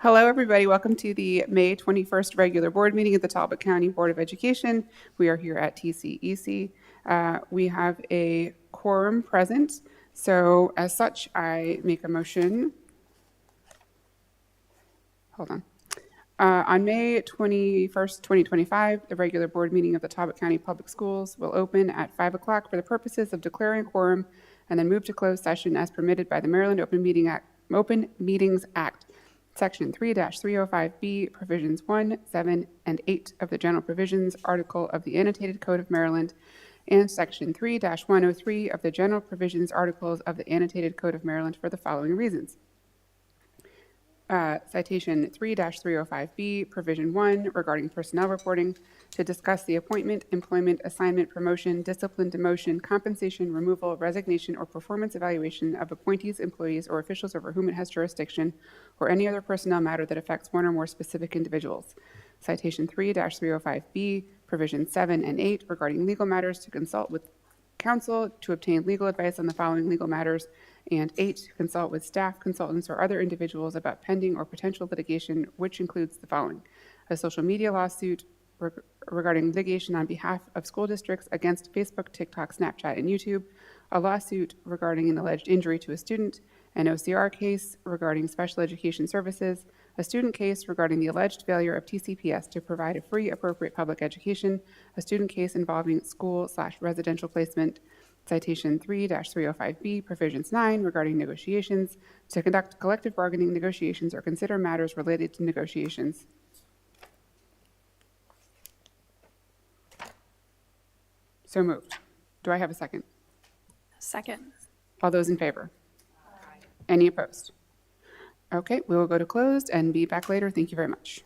Hello, everybody. Welcome to the May 21st regular board meeting of the Talbot County Board of Education. We are here at TCEC. We have a quorum present. So as such, I make a motion. Hold on. On May 21st, 2025, the regular board meeting of the Talbot County Public Schools will open at 5 o'clock for the purposes of declaring quorum and then move to closed session as permitted by the Maryland Open Meetings Act. Section 3-305B, Provisions 1, 7, and 8 of the General Provisions Article of the Annotated Code of Maryland, and Section 3-103 of the General Provisions Articles of the Annotated Code of Maryland for the following reasons. Citation 3-305B, Provision 1, regarding personnel reporting, to discuss the appointment, employment, assignment, promotion, discipline, demotion, compensation, removal, resignation, or performance evaluation of appointees, employees, or officials over whom it has jurisdiction, or any other personnel matter that affects one or more specific individuals. Citation 3-305B, Provision 7 and 8, regarding legal matters, to consult with counsel to obtain legal advice on the following legal matters, and 8, to consult with staff, consultants, or other individuals about pending or potential litigation, which includes the following: a social media lawsuit regarding litigation on behalf of school districts against Facebook, TikTok, Snapchat, and YouTube, a lawsuit regarding an alleged injury to a student, an OCR case regarding special education services, a student case regarding the alleged failure of TCPS to provide a free, appropriate public education, a student case involving school/residential placement. Citation 3-305B, Provisions 9, regarding negotiations, to conduct collective bargaining negotiations or consider matters related to negotiations. So moved. Do I have a second? Second. All those in favor? Aye. Any opposed? Okay, we will go to closed and be back later. Thank you very much.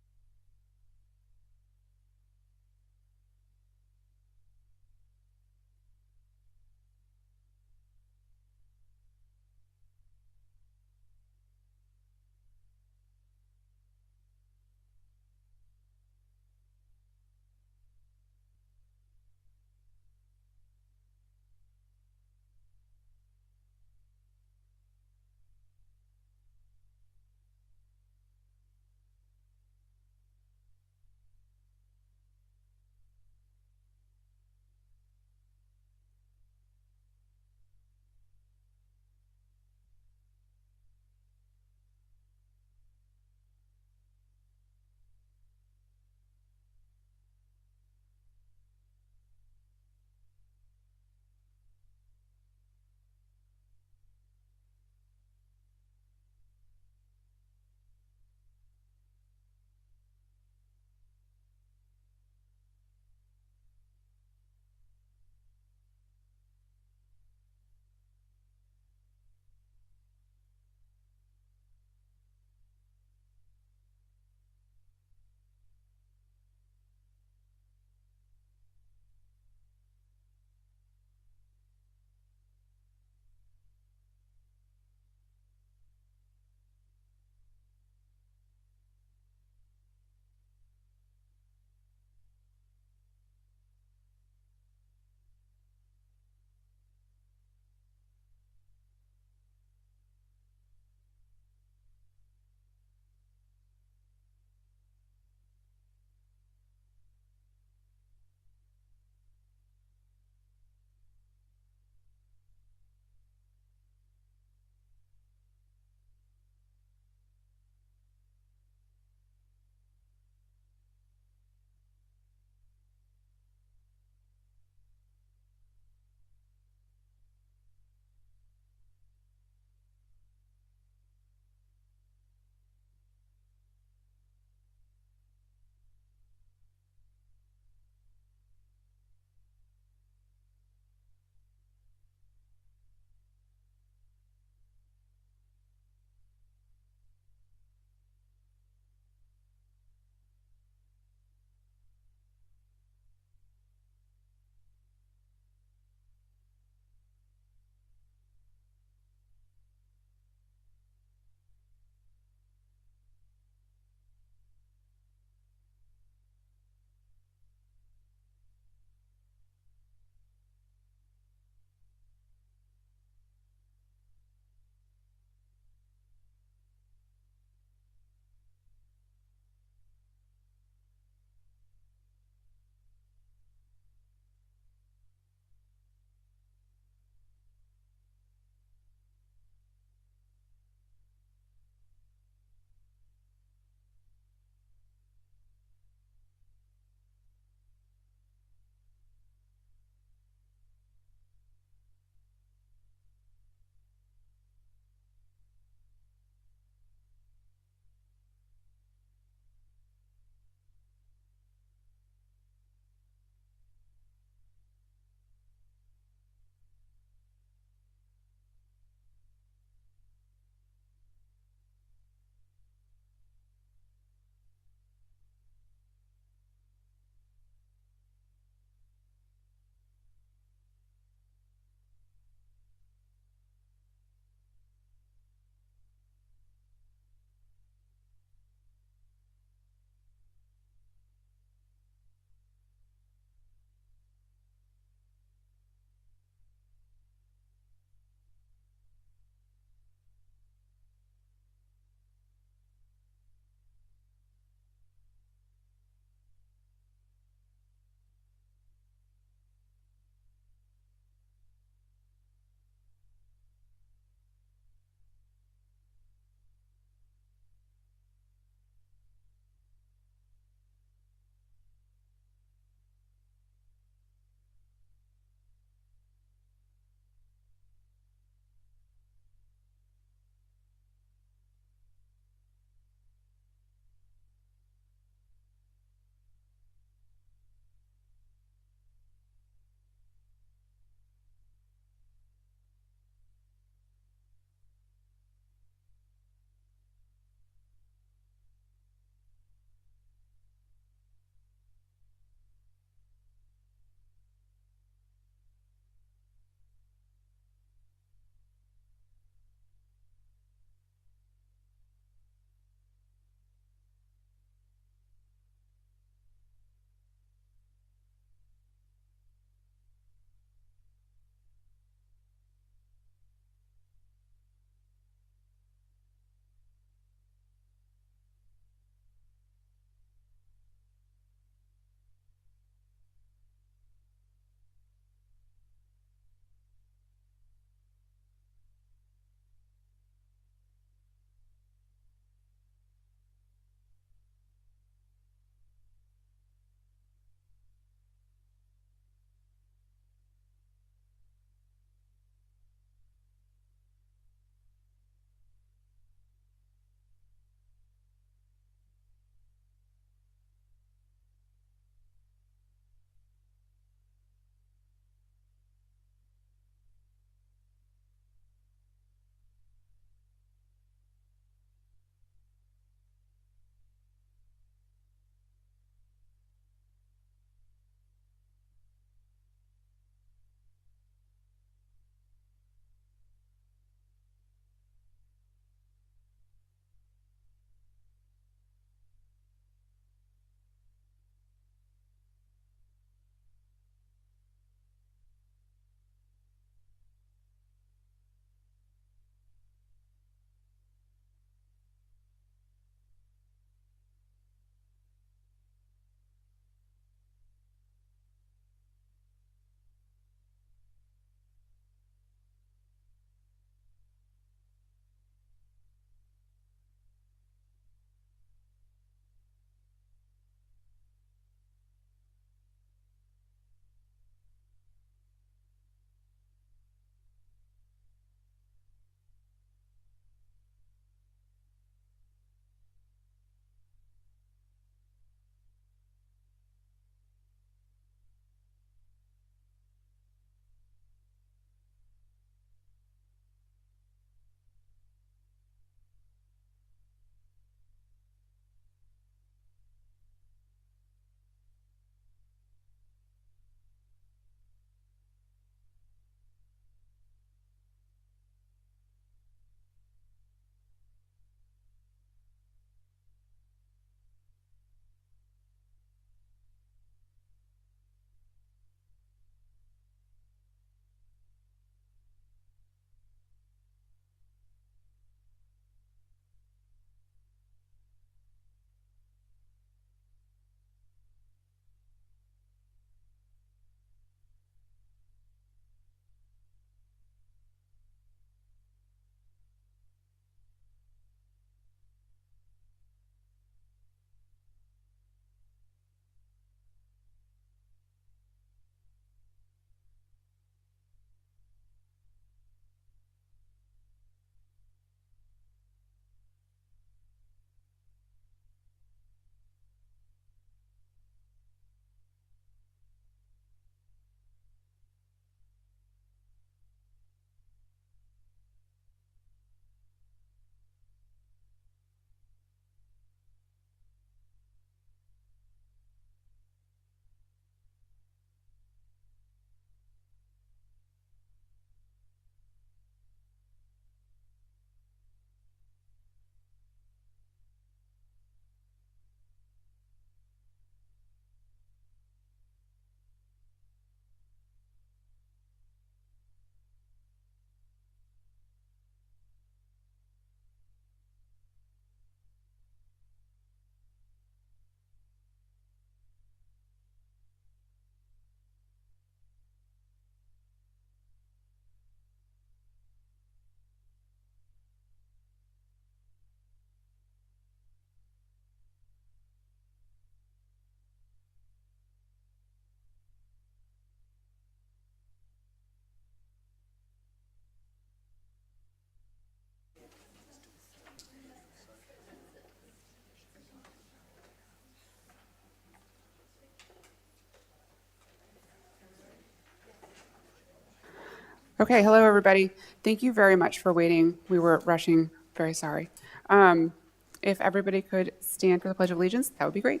Okay, hello, everybody. Thank you very much for waiting. We were rushing. Very sorry. If everybody could stand for the Pledge of Allegiance, that would be great.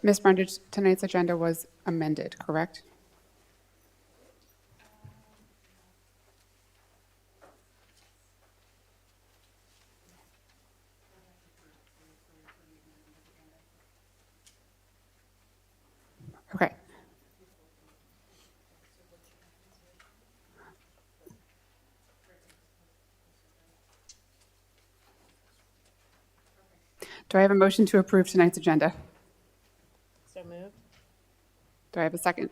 Ms. Brundage, tonight's agenda was amended, correct? Okay. Do I have a motion to approve tonight's agenda? So moved. Do I have a second?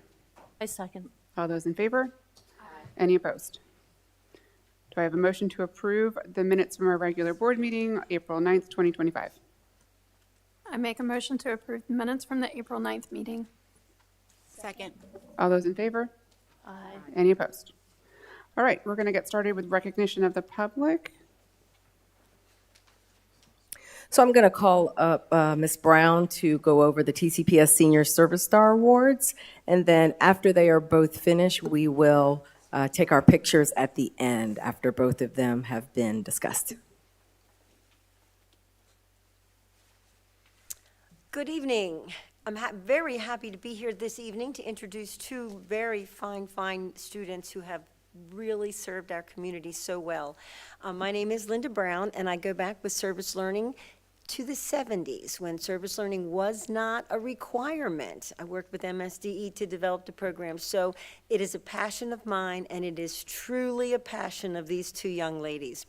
I second. All those in favor? Aye. Any opposed? Do I have a motion to approve the minutes from our regular board meeting, April 9th, 2025? I make a motion to approve the minutes from the April 9th meeting. Second. All those in favor? Aye. Any opposed? All right, we're going to get started with recognition of the public. So I'm going to call up Ms. Brown to go over the TCPS Senior Service Star Awards. And then after they are both finished, we will take our pictures at the end after both of them have been discussed. Good evening. I'm very happy to be here this evening to introduce two very fine students who have really served our community so well. My name is Linda Brown, and I go back with service learning to the 70s when service learning was not a requirement. I worked with MSDE to develop the program, so it is a passion of mine, and it is truly a passion of these two young ladies.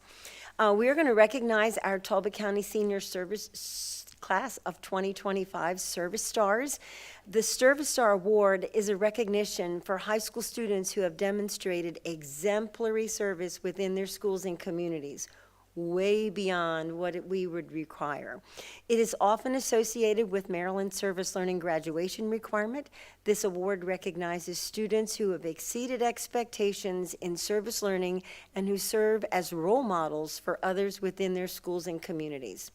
We are going to recognize our Talbot County Senior Service Class of 2025 Service Stars. The Service Star Award is a recognition for high school students who have demonstrated exemplary service within their schools and communities, way beyond what we would require. It is often associated with Maryland Service Learning graduation requirement. This award recognizes students who have exceeded expectations in service learning and who serve as role models for others within their schools and communities.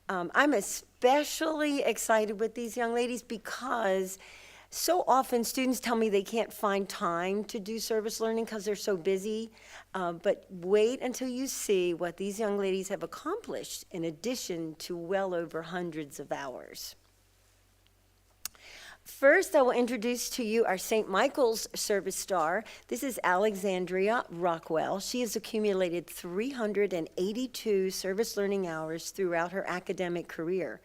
I'm especially excited with these young ladies because so often students tell me they can't find time to do service learning because they're so busy. But wait until you see what these young ladies have accomplished in addition to well over hundreds of hours. First, I will introduce to you our St. Michael's Service Star. This is Alexandria Rockwell. She has accumulated 382 service learning hours throughout her academic career.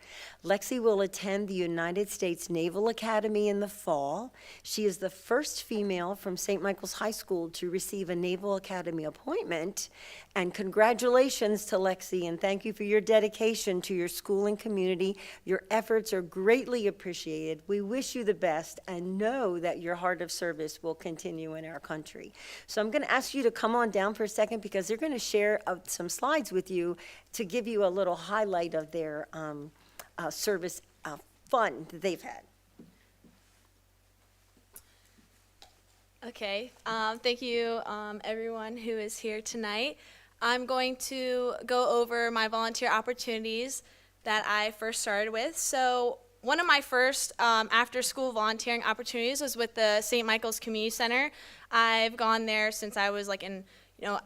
Lexi will attend the United States Naval Academy in the fall. She is the first female from St. Michael's High School to receive a Naval Academy appointment. And congratulations to Lexi, and thank you for your dedication to your school and community. Your efforts are greatly appreciated. We wish you the best and know that your heart of service will continue in our country. So I'm going to ask you to come on down for a second because they're going to share some slides with you to give you a little highlight of their service fun that they've had. Okay, thank you everyone who is here tonight. I'm going to go over my volunteer opportunities that I first started with. So one of my first after-school volunteering opportunities was with the St. Michael's Community Center. I've gone there since I was like in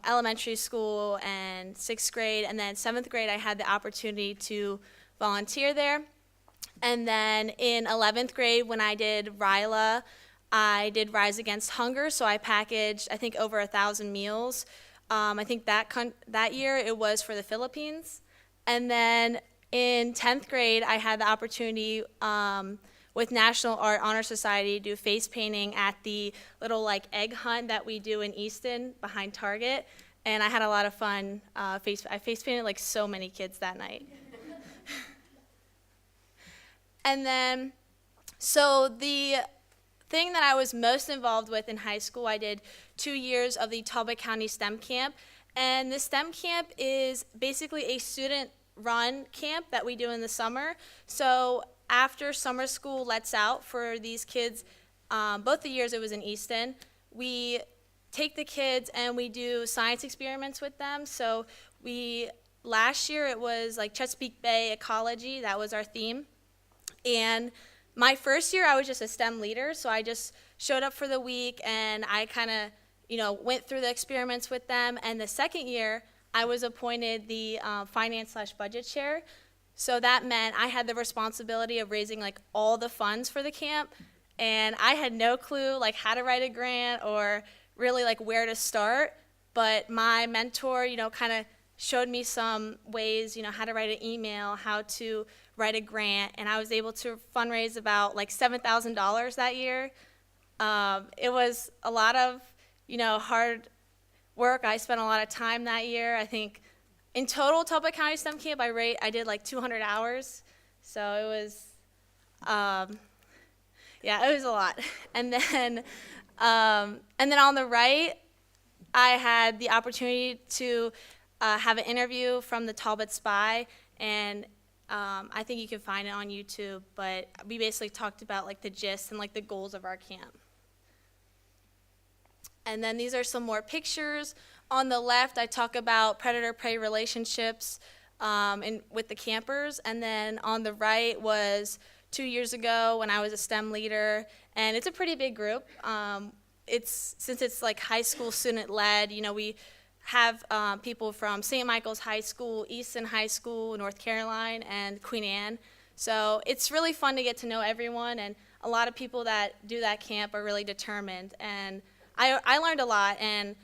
elementary school and 6th grade, and then 7th grade I had the opportunity to volunteer there. And then in 11th grade when I did RILA, I did Rise Against Hunger, so I packaged I think over 1,000 meals. I think that year it was for the Philippines. And then in 10th grade, I had the opportunity with National Art Honor Society to do face painting at the little egg hunt that we do in Easton behind Target. And I had a lot of fun. I face painted so many kids that night. And then, so the thing that I was most involved with in high school, I did 2 years of the Talbot County STEM Camp. And the STEM Camp is basically a student-run camp that we do in the summer. So after summer school lets out for these kids, both the years it was in Easton, we take the kids and we do science experiments with them. So last year it was like Chesapeake Bay ecology, that was our theme. And my first year I was just a STEM leader, so I just showed up for the week and I kind of, went through the experiments with them. And the second year I was appointed the finance/budget chair. So that meant I had the responsibility of raising like all the funds for the camp. And I had no clue like how to write a grant or really like where to start. But my mentor, kind of showed me some ways, how to write an email, how to write a grant. And I was able to fundraise about like $7,000 that year. It was a lot of, hard work. I spent a lot of time that year. I think in total, Talbot County STEM Camp, I did like 200 hours. So it was, it was a lot. And then on the right, I had the opportunity to have an interview from the Talbot Spy, and I think you can find it on YouTube, but we basically talked about like the gist and like the goals of our camp. And then these are some more pictures. On the left, I talk about predator-prey relationships with the campers. And then on the right was 2 years ago when I was a STEM leader. And it's a pretty big group. Since it's like high school student-led, we have people from St. Michael's High School, Easton High School, North Carolina, and Queen Anne. So it's really fun to get to know everyone. And a lot of people that do that camp are really determined. And I learned a lot, and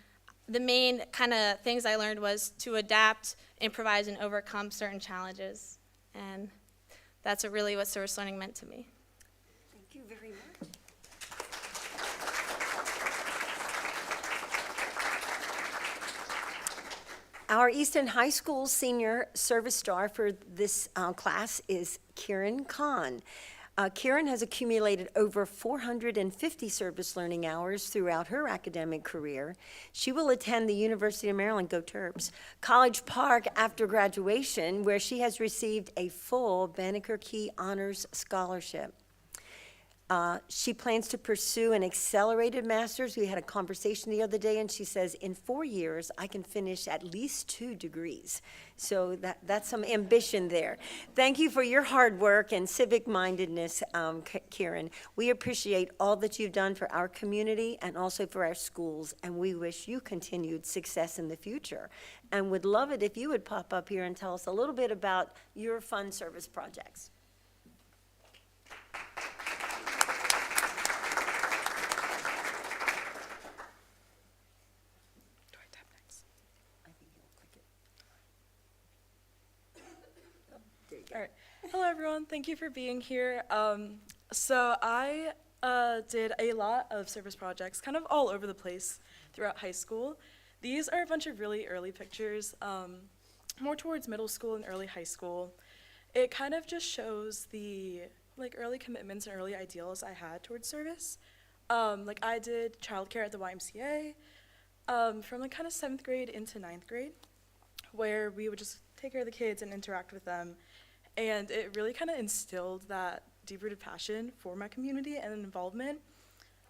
the main kind of things I learned was to adapt, improvise, and overcome certain challenges. And that's really what service learning meant to me. Thank you very much. Our Easton High School senior service star for this class is Kieran Kahn. Kieran has accumulated over 450 service learning hours throughout her academic career. She will attend the University of Maryland, go Terps, College Park after graduation, where she has received a full Banneker Key Honors Scholarship. She plans to pursue an accelerated master's. We had a conversation the other day, and she says, in 4 years, I can finish at least 2 degrees. So that's some ambition there. Thank you for your hard work and civic-mindedness, Kieran. We appreciate all that you've done for our community and also for our schools, and we wish you continued success in the future. And would love it if you would pop up here and tell us a little bit about your fun service projects. All right. Hello, everyone. Thank you for being here. So I did a lot of service projects, kind of all over the place throughout high school. These are a bunch of really early pictures, more towards middle school and early high school. It kind of just shows the early commitments and early ideals I had towards service. I did childcare at the YMCA from kind of 7th grade into 9th grade, where we would just take care of the kids and interact with them. And it really kind of instilled that deep-rooted passion for my community and involvement.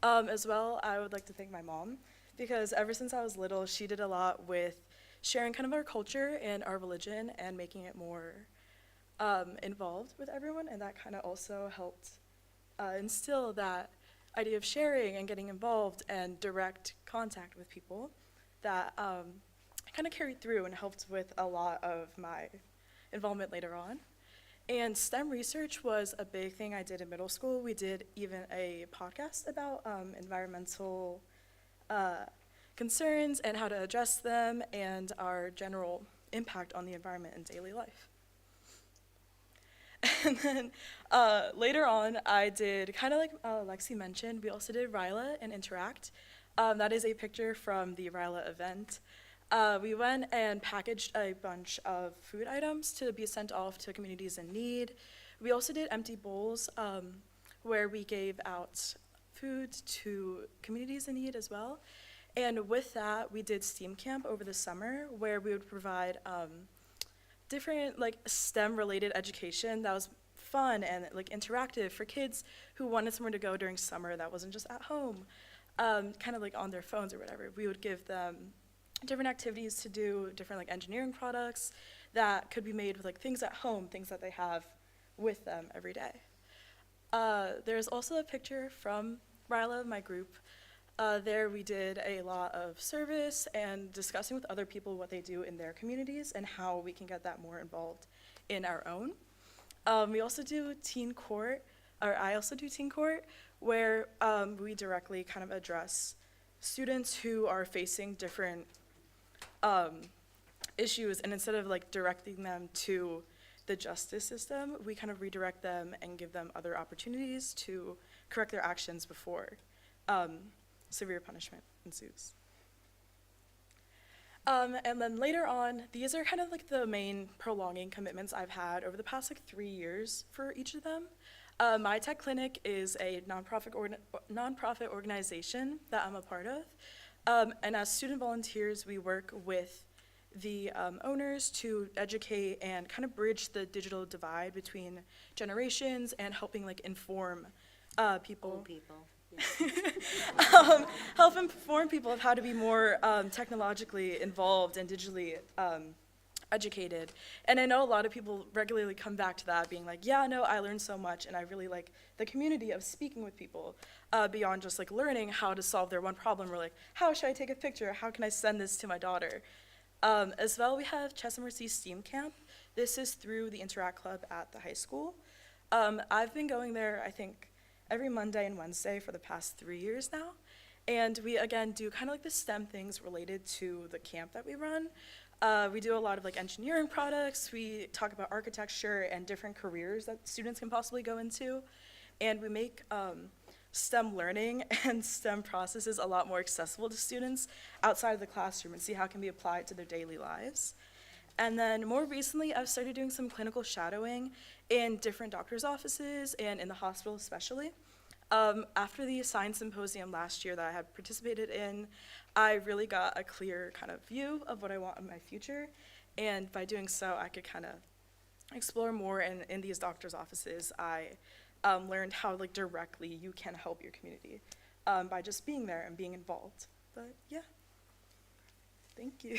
As well, I would like to thank my mom, because ever since I was little, she did a lot with sharing kind of our culture and our religion and making it more involved with everyone, and that kind of also helped instill that idea of sharing and getting involved and direct contact with people that kind of carried through and helped with a lot of my involvement later on. And STEM research was a big thing I did in middle school. We did even a podcast about environmental concerns and how to address them and our general impact on the environment in daily life. And then later on, I did, kind of like Lexi mentioned, we also did RILA and Interact. That is a picture from the RILA event. We went and packaged a bunch of food items to be sent off to communities in need. We also did empty bowls where we gave out food to communities in need as well. And with that, we did STEAM camp over the summer where we would provide different STEM related education that was fun and like interactive for kids who wanted somewhere to go during summer that wasn't just at home, kind of like on their phones or whatever. We would give them different activities to do, different like engineering products that could be made with like things at home, things that they have with them every day. There's also a picture from Ryla, my group. There we did a lot of service and discussing with other people what they do in their communities and how we can get that more involved in our own. We also do teen court, or I also do teen court, where we directly kind of address students who are facing different issues, and instead of like directing them to the justice system, we kind of redirect them and give them other opportunities to correct their actions before severe punishment ensues. And then later on, these are kind of like the main prolonging commitments I've had over the past like 3 years for each of them. My Tech Clinic is a nonprofit organization that I'm a part of. And as student volunteers, we work with the owners to educate and kind of bridge the digital divide between generations and helping like inform people. Help inform people of how to be more technologically involved and digitally educated. And I know a lot of people regularly come back to that being like, yeah, no, I learned so much, and I really like the community of speaking with people beyond just like learning how to solve their one problem. We're like, how should I take a picture? How can I send this to my daughter? As well, we have Chess and Mercy STEAM Camp. This is through the Interact Club at the high school. I've been going there, I think, every Monday and Wednesday for the past 3 years now. And we, again, do kind of like the STEM things related to the camp that we run. We do a lot of like engineering products. We talk about architecture and different careers that students can possibly go into. And we make STEM learning and STEM processes a lot more accessible to students outside of the classroom and see how it can be applied to their daily lives. And then more recently, I've started doing some clinical shadowing in different doctors' offices and in the hospital especially. After the Science Symposium last year that I had participated in, I really got a clear kind of view of what I want in my future. And by doing so, I could kind of explore more. And in these doctors' offices, I learned how like directly you can help your community by just being there and being involved. But yeah, thank you.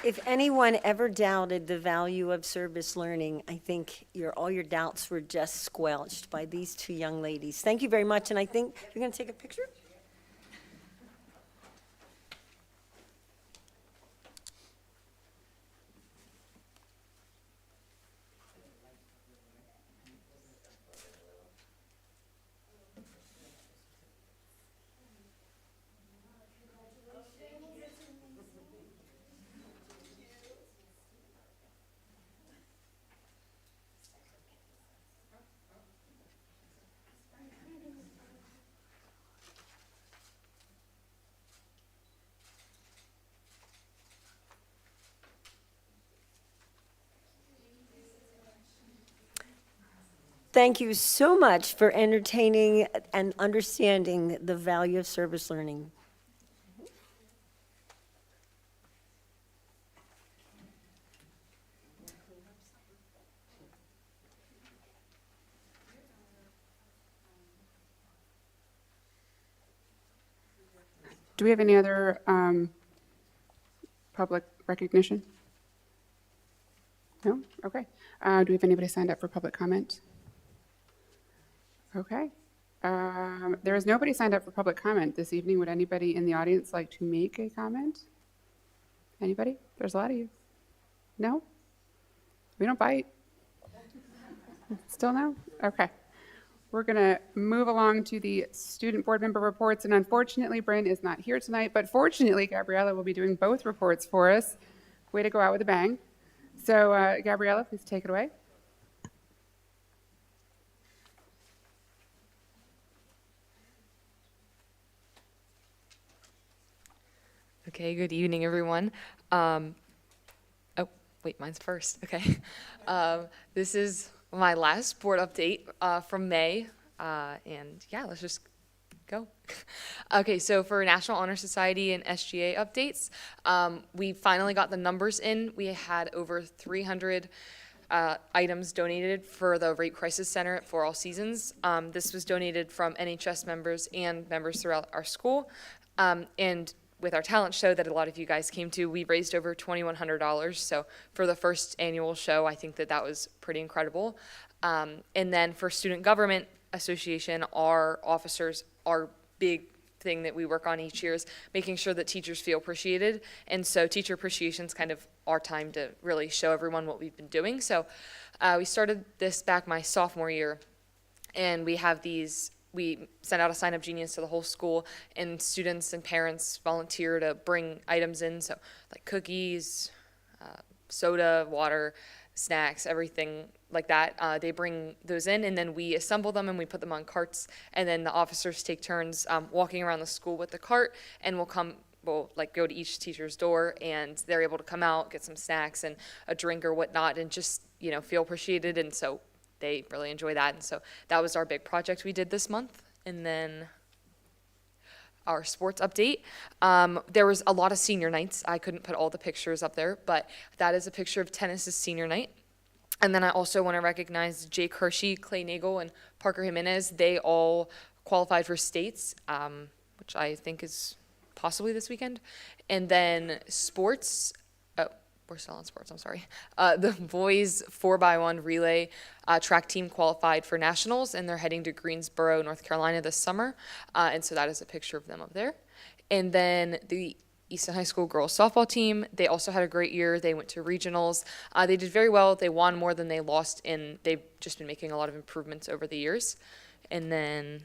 If anyone ever doubted the value of service learning, I think all your doubts were just squelched by these two young ladies. Thank you very much, and I think you're going to take a picture? Thank you so much for entertaining and understanding the value of service learning. Do we have any other public recognition? No? Okay. Do we have anybody signed up for public comment? Okay. There is nobody signed up for public comment this evening. Would anybody in the audience like to make a comment? Anybody? There's a lot of you. No? We don't bite? Still no? Okay. We're going to move along to the student board member reports, and unfortunately, Bryn is not here tonight, but fortunately, Gabriella will be doing both reports for us. Way to go out with a bang. So, Gabriella, please take it away. Okay, good evening, everyone. Oh, wait, mine's first. Okay. This is my last board update from May. And yeah, let's just go. Okay, so for National Honor Society and SGA updates, we finally got the numbers in. We had over 300 items donated for the Rape Crisis Center at For All Seasons. This was donated from NHS members and members throughout our school. And with our talent show that a lot of you guys came to, we raised over $2,100. So for the first annual show, I think that was pretty incredible. And then for Student Government Association, our officers, our big thing that we work on each year is making sure that teachers feel appreciated. And so teacher appreciation is kind of our time to really show everyone what we've been doing. So we started this back my sophomore year, and we sent out a sign-up genius to the whole school, and students and parents volunteer to bring items in, so like cookies, soda, water, snacks, everything like that. They bring those in, and then we assemble them and we put them on carts, and then the officers take turns walking around the school with the cart, and we'll go to each teacher's door, and they're able to come out, get some snacks and a drink or whatnot, and just feel appreciated. And so they really enjoy that. And so that was our big project we did this month. And then our sports update. There was a lot of senior nights. I couldn't put all the pictures up there, but that is a picture of tennis's senior night. And then I also want to recognize Jake Hershey, Clay Nagel, and Parker Jimenez. They all qualified for states, which I think is possibly this weekend. And then sports. We're still on sports, I'm sorry. The boys 4x1 relay track team qualified for nationals, and they're heading to Greensboro, North Carolina this summer. And so that is a picture of them up there. And then the Easton High School girls softball team, they also had a great year. They went to regionals. They did very well. They won more than they lost, and they've just been making a lot of improvements over the years. And then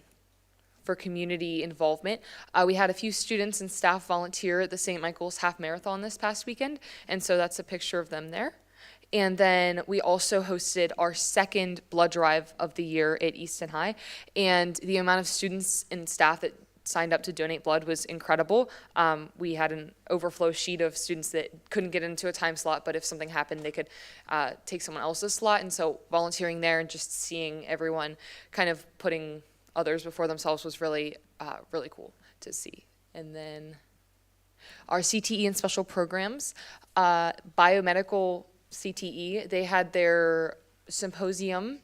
for community involvement, we had a few students and staff volunteer at the St. Michael's Half Marathon this past weekend, and so that's a picture of them there. And then we also hosted our second blood drive of the year at Easton High, and the amount of students and staff that signed up to donate blood was incredible. We had an overflow sheet of students that couldn't get into a time slot, but if something happened, they could take someone else's slot. And so volunteering there and just seeing everyone kind of putting others before themselves was really, really cool to see. And then our CTE and special programs, biomedical CTE, they had their symposium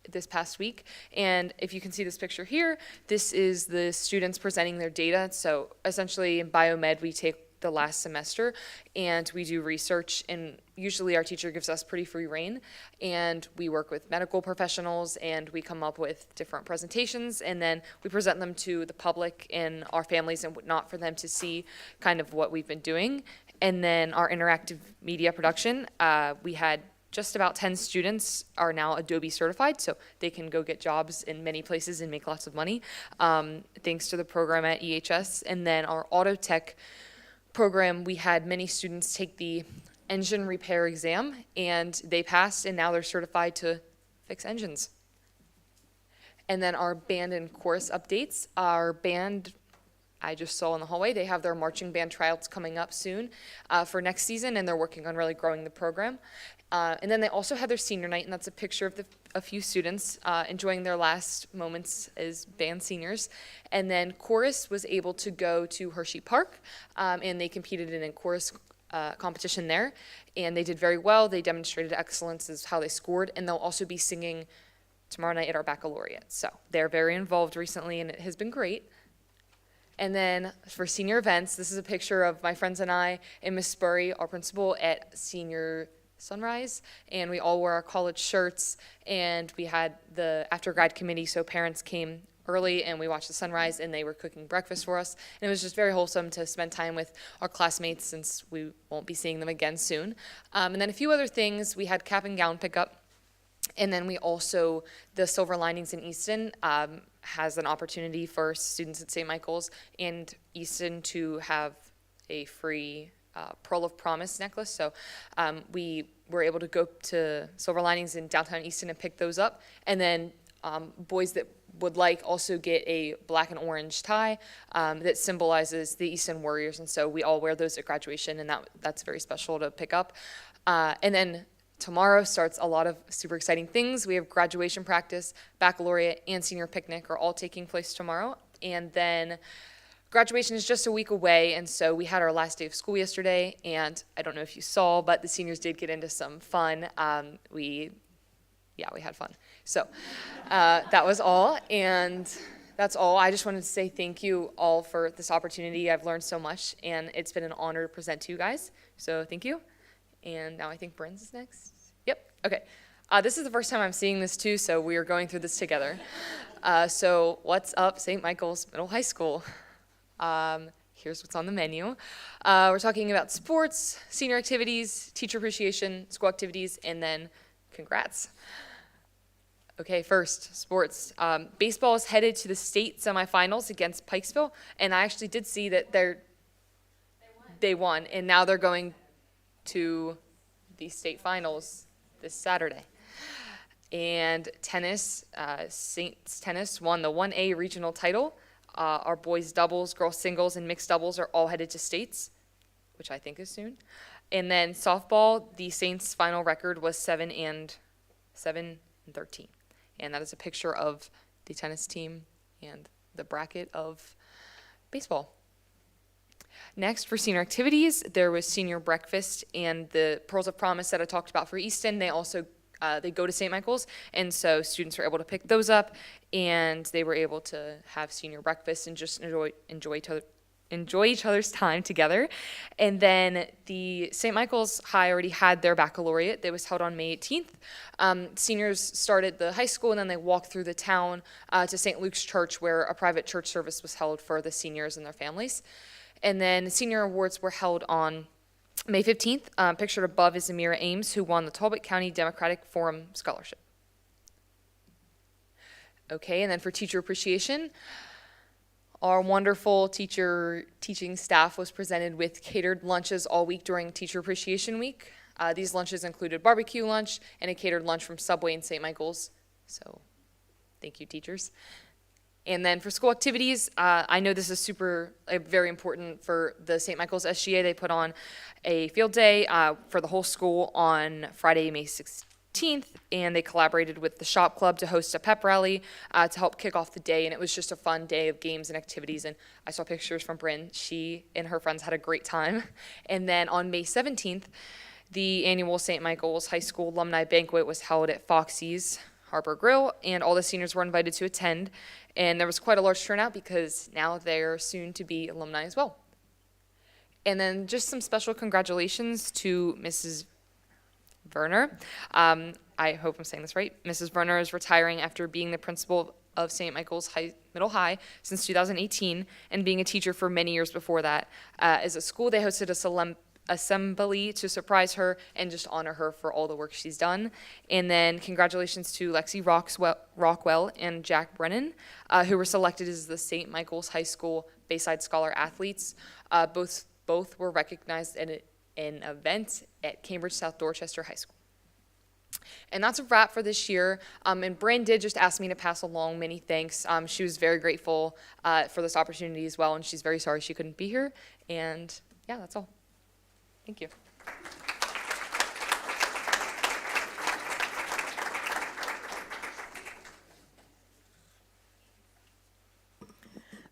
this past week. And if you can see this picture here, this is the students presenting their data. So essentially in biomed, we take the last semester and we do research, and usually our teacher gives us pretty free rein, and we work with medical professionals and we come up with different presentations, and then we present them to the public and our families and whatnot for them to see kind of what we've been doing. And then our interactive media production, we had just about 10 students are now Adobe certified, so they can go get jobs in many places and make lots of money, thanks to the program at EHS. And then our auto tech program, we had many students take the engine repair exam, and they passed, and now they're certified to fix engines. And then our band and chorus updates. Our band, I just saw in the hallway, they have their marching band tryouts coming up soon for next season, and they're working on really growing the program. And then they also had their senior night, and that's a picture of a few students enjoying their last moments as band seniors. And then chorus was able to go to Hershey Park, and they competed in a chorus competition there, and they did very well. They demonstrated excellence as how they scored, and they'll also be singing tomorrow night at our baccalaureate. So they're very involved recently, and it has been great. And then for senior events, this is a picture of my friends and I and Miss Spurry, our principal, at senior sunrise, and we all wore our college shirts, and we had the after grad committee, so parents came early and we watched the sunrise, and they were cooking breakfast for us, and it was just very wholesome to spend time with our classmates since we won't be seeing them again soon. And then a few other things, we had cap and gown pickup, and then we also, the Silver Linings in Easton has an opportunity for students at St. Michael's and Easton to have a free Pearl of Promise necklace. So we were able to go to Silver Linings in downtown Easton and pick those up. And then boys that would like also get a black and orange tie that symbolizes the Easton Warriors. And so we all wear those at graduation, and that's very special to pick up. And then tomorrow starts a lot of super exciting things. We have graduation practice, baccalaureate, and senior picnic are all taking place tomorrow And then graduation is just a week away, and so we had our last day of school yesterday, and I don't know if you saw, but the seniors did get into some fun. We had fun. So that was all, and that's all. I just wanted to say thank you all for this opportunity. I've learned so much, and it's been an honor to present to you guys, so thank you. And now I think Bryn's is next. Yep, okay. This is the first time I'm seeing this too, so we are going through this together. So what's up, St. Michael's Middle High School? Here's what's on the menu. We're talking about sports, senior activities, teacher appreciation, school activities, and then congrats. Okay, first, sports. Baseball is headed to the state semifinals against Pikesville, and I actually did see that they won, and now they're going to the state finals this Saturday. And tennis, Saints tennis won the 1A regional title. Our boys doubles, girls singles, and mixed doubles are all headed to states, which I think is soon. And then softball, the Saints' final record was 7-13. And that is a picture of the tennis team and the bracket of baseball. Next, for senior activities, there was senior breakfast and the Pearls of Promise that I talked about for Easton. They also they go to St. Michael's, and so students were able to pick those up, and they were able to have senior breakfast and just enjoy each other's time together. And then the St. Michael's High already had their baccalaureate. That was held on May 18th. Seniors started the high school, and then they walked through the town to St. Luke's Church, where a private church service was held for the seniors and their families. And then senior awards were held on May 15th. Pictured above is Amira Ames, who won the Talbot County Democratic Forum Scholarship. Okay, and then for teacher appreciation, our wonderful teaching staff was presented with catered lunches all week during Teacher Appreciation Week. These lunches included barbecue lunch and a catered lunch from Subway and St. Michael's. So thank you, teachers. And then for school activities, I know this is very important for the St. Michael's SGA. They put on a field day for the whole school on Friday, May 16th, and they collaborated with the shop club to host a pep rally to help kick off the day. And it was just a fun day of games and activities. And I saw pictures from Bryn. She and her friends had a great time. And then on May 17th, the annual St. Michael's High School Alumni Banquet was held at Foxy's Harbor Grill, and all the seniors were invited to attend. And there was quite a large turnout because now they're soon to be alumni as well. And then just some special congratulations to Mrs. Werner. I hope I'm saying this right. Mrs. Werner is retiring after being the principal of St. Michael's Middle High since 2018 and being a teacher for many years before that. As a school, they hosted a assembly to surprise her and just honor her for all the work she's done. And then congratulations to Lexi Rockwell and Jack Brennan, who were selected as the St. Michael's High School Bayside Scholar Athletes. Both were recognized in an event at Cambridge South Dorchester High School. And that's a wrap for this year. And Bryn did just ask me to pass along many thanks. She was very grateful for this opportunity as well, and she's very sorry she couldn't be here. And yeah, that's all. Thank you.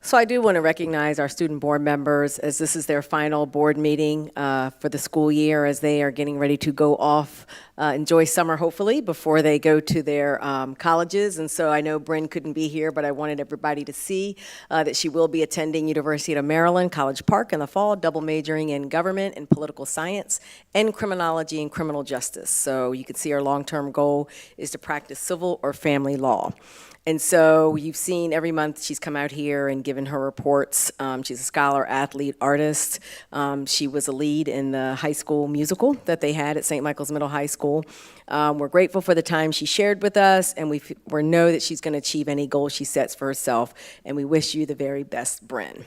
So I do want to recognize our student board members, as this is their final board meeting for the school year, as they are getting ready to go off, enjoy summer hopefully, before they go to their colleges. And so I know Bryn couldn't be here, but I wanted everybody to see that she will be attending University of Maryland, College Park in the fall, double majoring in government and political science and criminology and criminal justice. So you can see her long-term goal is to practice civil or family law. And so you've seen every month she's come out here and given her reports. She's a scholar, athlete, artist. She was a lead in the high school musical that they had at St. Michael's Middle High School. We're grateful for the time she shared with us, and we know that she's going to achieve any goal she sets for herself. And we wish you the very best, Bryn.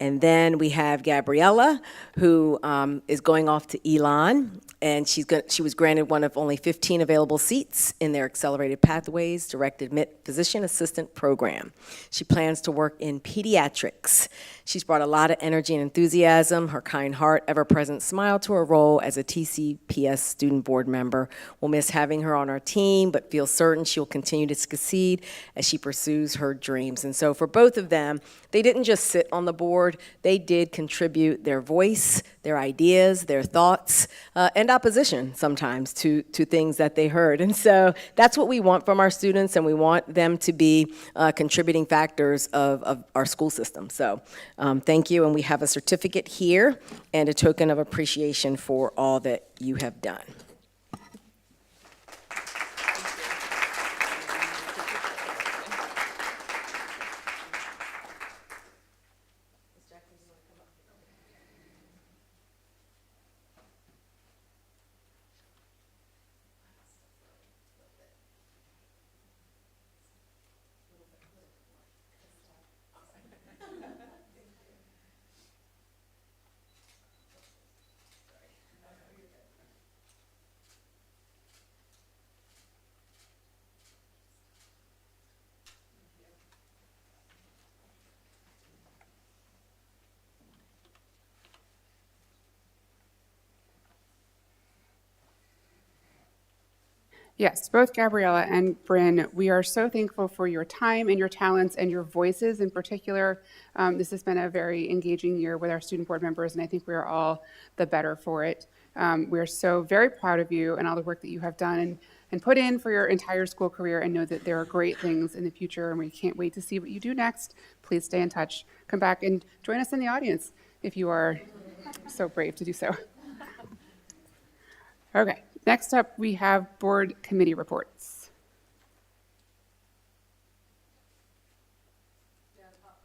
And then we have Gabriella, who is going off to Elon, and she was granted one of only 15 available seats in their Accelerated Pathways Direct Admit Physician Assistant Program. She plans to work in pediatrics. She's brought a lot of energy and enthusiasm, her kind heart, ever-present smile to her role as a TCPS student board member. We'll miss having her on our team, but feel certain she'll continue to succeed as she pursues her dreams. And so for both of them, they didn't just sit on the board, they did contribute their voice, their ideas, their thoughts, and opposition sometimes to things that they heard. And so that's what we want from our students, and we want them to be contributing factors of our school system. So thank you, and we have a certificate here and a token of appreciation for all that you have done. Yes, both Gabriella and Bryn, we are so thankful for your time and your talents and your voices in particular. This has been a very engaging year with our student board members, and I think we are all the better for it. We are so very proud of you and all the work that you have done and put in for your entire school career, and know that there are great things in the future, and we can't wait to see what you do next. Please stay in touch. Come back and join us in the audience if you are so brave to do so. Okay. Next up, we have board committee reports.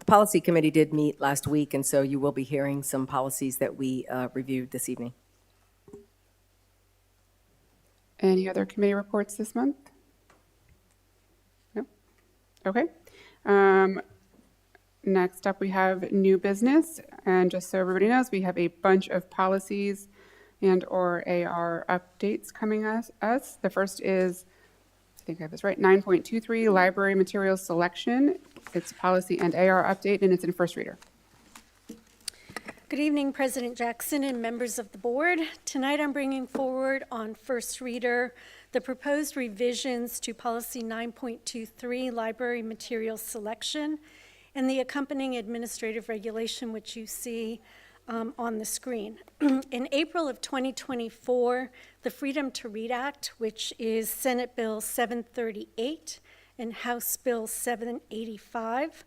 The policy committee did meet last week, and so you will be hearing some policies that we reviewed this evening. Any other committee reports this month? No? Okay. Next up, we have new business. And just so everybody knows, we have a bunch of policies and or AR updates coming us. The first is, I think I have this right, 9.23, library materials selection. It's policy and AR update, and it's in first reader. Good evening, President Jackson and members of the board. Tonight I'm bringing forward on first reader the proposed revisions to policy 9.23, library materials selection, and the accompanying administrative regulation, which you see on the screen. In April of 2024, the Freedom to Read Act, which is Senate Bill 738 and House Bill 785,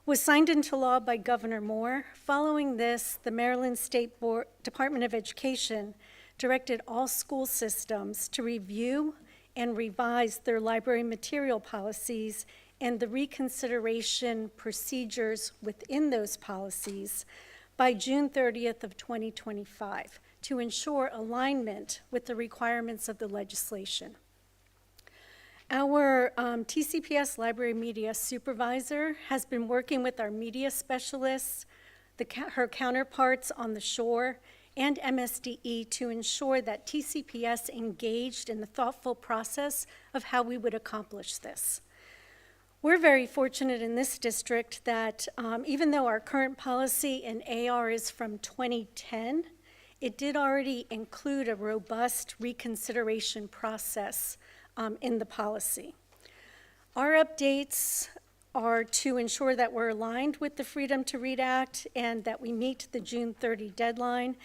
was signed into law by Governor Moore. Following this, the Maryland State Department of Education directed all school systems to review and revise their library material policies and the reconsideration procedures within those policies by June 30th of 2025 to ensure alignment with the requirements of the legislation. Our TCPS Library Media Supervisor has been working with our media specialists, her counterparts on the shore, and MSDE to ensure that TCPS engaged in the thoughtful process of how we would accomplish this. We're very fortunate in this district that even though our current policy in AR is from 2010, it did already include a robust reconsideration process in the policy. Our updates are to ensure that we're aligned with the Freedom to Read Act and that we meet the June 30 deadline,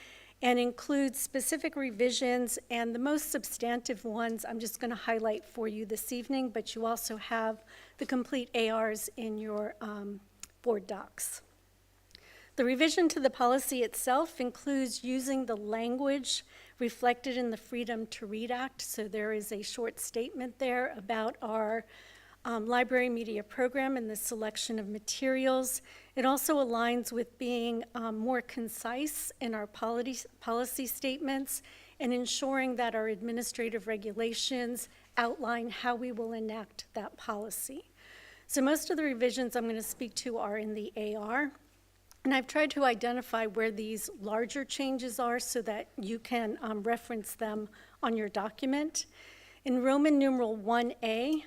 and include specific revisions, and the most substantive ones I'm just going to highlight for you this evening, but you also have the complete ARs in your board docs. The revision to the policy itself includes using the language reflected in the Freedom to Read Act. So there is a short statement there about our library media program and the selection of materials. It also aligns with being more concise in our policy statements and ensuring that our administrative regulations outline how we will enact that policy. So most of the revisions I'm going to speak to are in the AR. And I've tried to identify where these larger changes are so that you can reference them on your document. In Roman numeral 1A,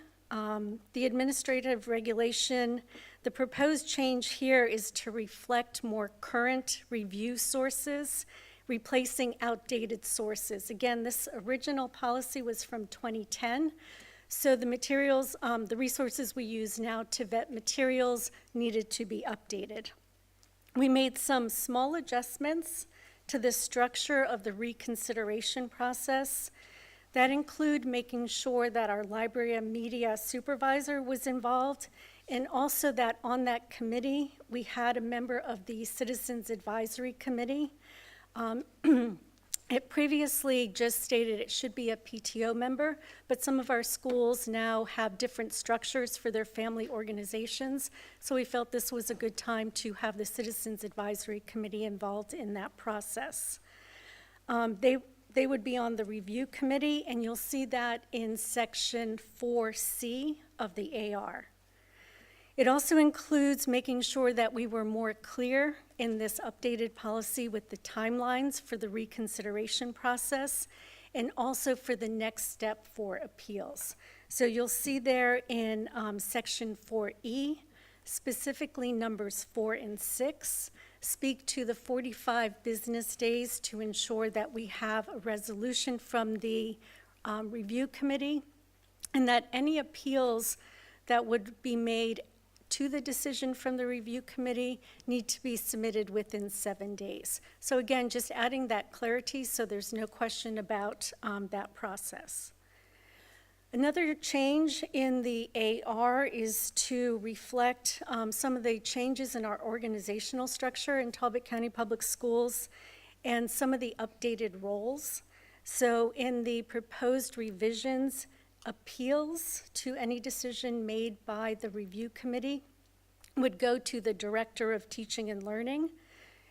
the administrative regulation, the proposed change here is to reflect more current review sources, replacing outdated sources. Again, this original policy was from 2010, so the materials, the resources we use now to vet materials needed to be updated. We made some small adjustments to the structure of the reconsideration process. That include making sure that our library and media supervisor was involved, and also that on that committee, we had a member of the Citizens Advisory Committee. It previously just stated it should be a PTO member, but some of our schools now have different structures for their family organizations, so we felt this was a good time to have the Citizens Advisory Committee involved in that process. They would be on the review committee, and you'll see that in section 4C of the AR. It also includes making sure that we were more clear in this updated policy with the timelines for the reconsideration process and also for the next step for appeals. So you'll see there in section 4E, specifically numbers 4 and 6, speak to the 45 business days to ensure that we have a resolution from the review committee and that any appeals that would be made to the decision from the review committee need to be submitted within 7 days. So again, just adding that clarity so there's no question about that process. Another change in the AR is to reflect some of the changes in our organizational structure in Talbot County Public Schools and some of the updated roles. So in the proposed revisions, appeals to any decision made by the review committee would go to the Director of Teaching and Learning,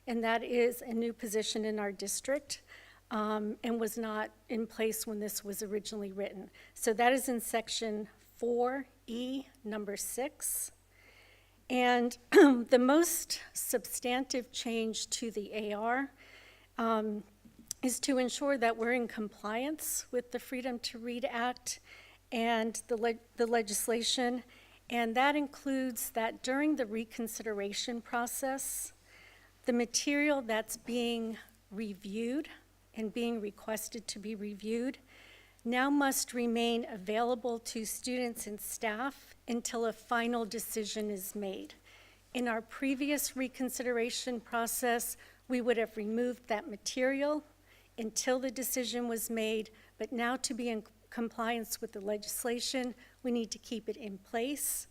and that is a new position in our district and was not in place when this was originally written. So that is in section 4E, number 6. And the most substantive change to the AR is to ensure that we're in compliance with the Freedom to Read Act and the legislation, and that includes that during the reconsideration process, the material that's being reviewed and being requested to be reviewed now must remain available to students and staff until a final decision is made. In our previous reconsideration process, we would have removed that material until the decision was made, but now to be in compliance with the legislation, we need to keep it in place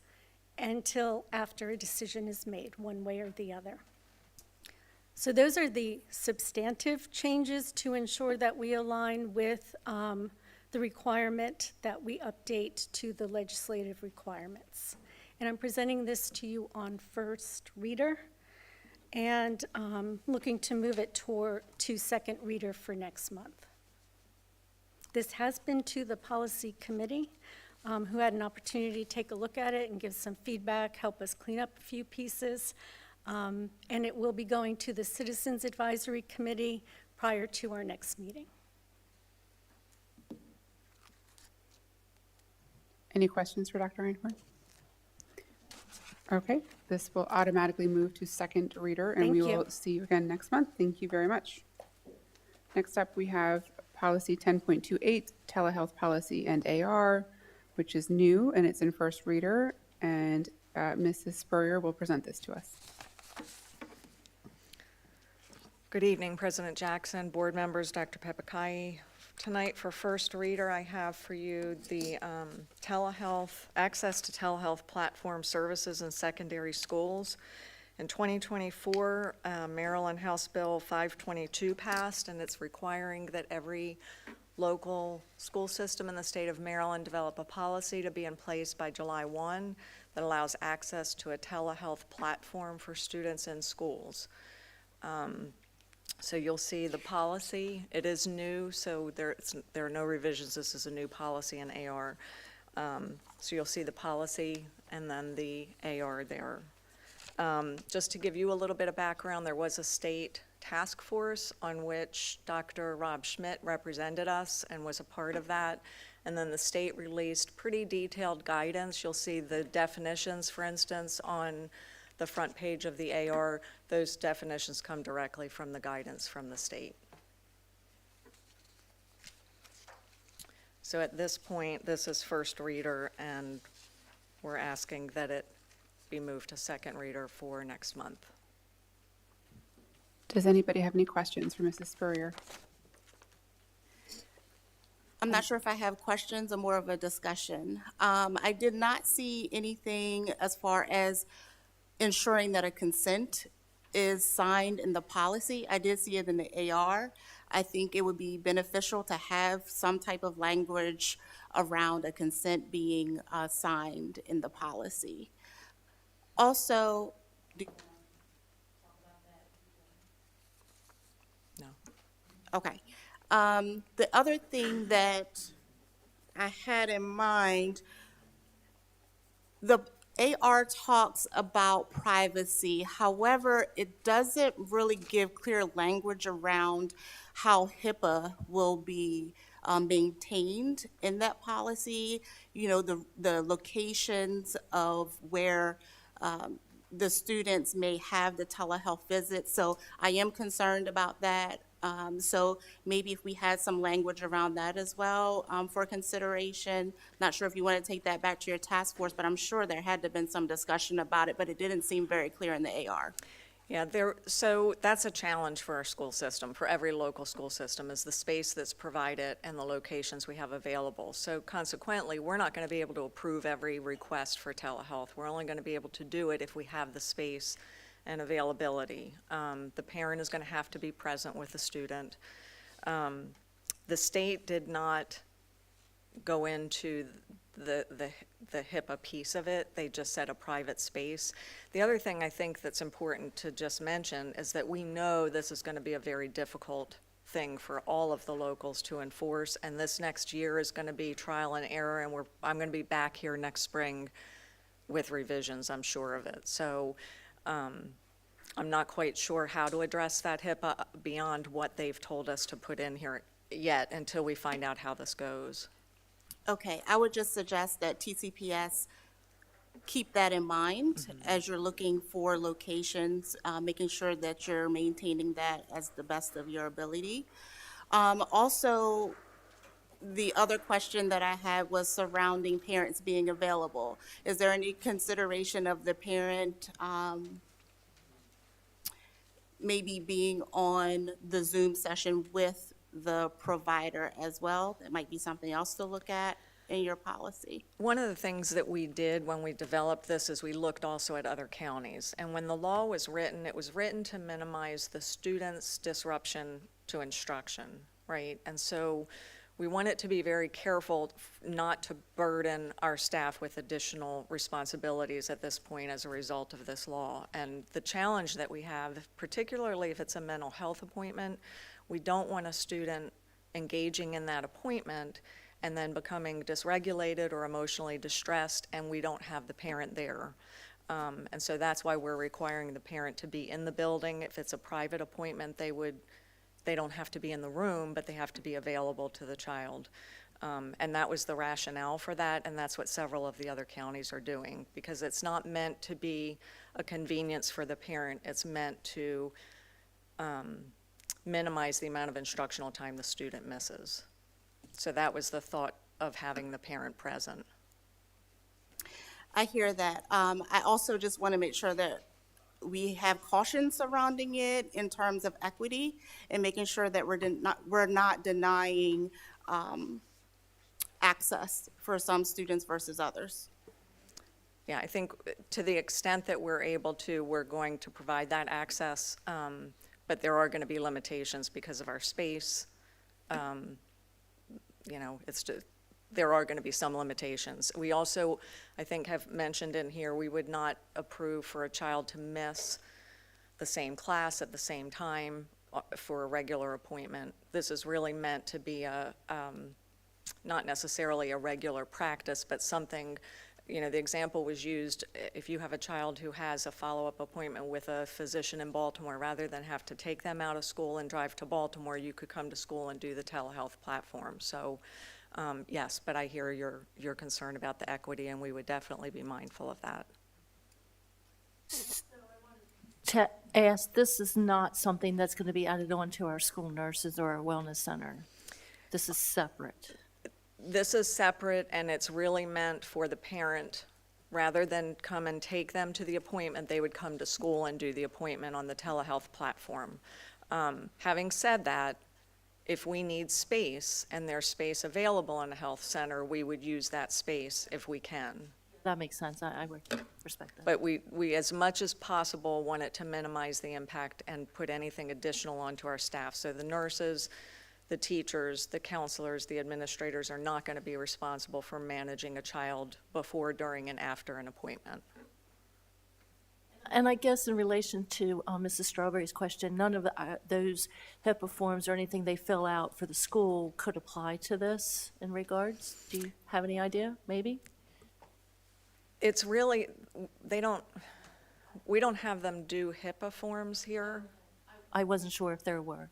until after a decision is made, one way or the other. So those are the substantive changes to ensure that we align with the requirement that we update to the legislative requirements. And I'm presenting this to you on first reader and looking to move it to second reader for next month. This has been to the policy committee, who had an opportunity to take a look at it and give some feedback, help us clean up a few pieces. And it will be going to the Citizens Advisory Committee prior to our next meeting. Any questions for Dr. Einhorn? Okay, this will automatically move to second reader, and Thank we you. will see you again next month. Thank you very much. Next up, we have policy 10.28, telehealth policy and AR, which is new, and it's in first reader, and Mrs. Spurrier will present this to us. Good evening, President Jackson, board members, Dr. Pepikai. Tonight for first reader, I have for you the telehealth, access to telehealth platform services in secondary schools. In 2024, Maryland House Bill 522 passed, and it's requiring that every local school system in the state of Maryland develop a policy to be in place by July 1 that allows access to a telehealth platform for students in schools. So you'll see the policy. It is new, so there are no revisions. This is a new policy in AR. So you'll see the policy and then the AR there. Just to give you a little bit of background, there was a state task force on which Dr. Rob Schmidt represented us and was a part of that. And then the state released pretty detailed guidance. You'll see the definitions, for instance, on the front page of the AR. Those definitions come directly from the guidance from the state. So at this point, this is first reader, and we're asking that it be moved to second reader for next month. Does anybody have any questions for Mrs. Spurrier? I'm not sure if I have questions or more of a discussion. I did not see anything as far as ensuring that a consent is signed in the policy. I did see it in the AR. I think it would be beneficial to have some type of language around a consent being signed in the policy. Also, No. okay. The other thing that I had in mind, the AR talks about privacy. However, it doesn't really give clear language around how HIPAA will be maintained in that policy. You know, the locations of where the students may have the telehealth visits. So I am concerned about that. So maybe if we had some language around that as well for consideration. Not sure if you want to take that back to your task force, but I'm sure there had to have been some discussion about it, but it didn't seem very clear in the AR. Yeah, so that's a challenge for our school system, for every local school system, is the space that's provided and the locations we have available. So consequently, we're not going to be able to approve every request for telehealth. We're only going to be able to do it if we have the space and availability. The parent is going to have to be present with the student. The state did not go into the HIPAA piece of it. They just said a private space. The other thing I think that's important to just mention is that we know this is going to be a very difficult thing for all of the locals to enforce, and this next year is going to be trial and error, and I'm going to be back here next spring with revisions, I'm sure of it. So I'm not quite sure how to address that HIPAA beyond what they've told us to put in here yet until we find out how this goes. Okay, I would just suggest that TCPS keep that in mind as you're looking for locations, making sure that you're maintaining that as the best of your ability. Also, the other question that I had was surrounding parents being available. Is there any consideration of the parent maybe being on the Zoom session with the provider as well? That might be something else to look at in your policy. One of the things that we did when we developed this is we looked also at other counties. And when the law was written, it was written to minimize the students' disruption to instruction, right? And so we wanted to be very careful not to burden our staff with additional responsibilities at this point as a result of this law. And the challenge that we have, particularly if it's a mental health appointment, we don't want a student engaging in that appointment and then becoming dysregulated or emotionally distressed, and we don't have the parent there. And so that's why we're requiring the parent to be in the building. If it's a private appointment, they don't have to be in the room, but they have to be available to the child. And that was the rationale for that, and that's what several of the other counties are doing, because it's not meant to be a convenience for the parent. It's meant to minimize the amount of instructional time the student misses. So that was the thought of having the parent present. I hear that. I also just want to make sure that we have caution surrounding it in terms of equity and making sure that we're not denying access for some students versus others. Yeah, I think to the extent that we're able to, we're going to provide that access, but there are going to be limitations because of our space. You know, there are going to be some limitations. We also, I think, have mentioned in here, we would not approve for a child to miss the same class at the same time for a regular appointment. This is really meant to be not necessarily a regular practice, but something the example was used, if you have a child who has a follow-up appointment with a physician in Baltimore, rather than have to take them out of school and drive to Baltimore, you could come to school and do the telehealth platform. So, yes, but I hear your concern about the equity, and we would definitely be mindful of that. To ask, this is not something that's going to be added on to our school nurses or our wellness center. This is separate. This is separate, and it's really meant for the parent. Rather than come and take them to the appointment, they would come to school and do the appointment on the telehealth platform. Having said that, if we need space and there's space available in a health center, we would use that space if we can. That makes sense. I would respect that. But we, as much as possible, want it to minimize the impact and put anything additional onto our staff. So the nurses, the teachers, the counselors, the administrators are not going to be responsible for managing a child before, during, and after an appointment. And I guess in relation to Mrs. Strawberry's question, none of those HIPAA forms or anything they fill out for the school could apply to this in regards? Do you have any idea, maybe? It's really, we don't have them do HIPAA forms here. I wasn't sure if there were.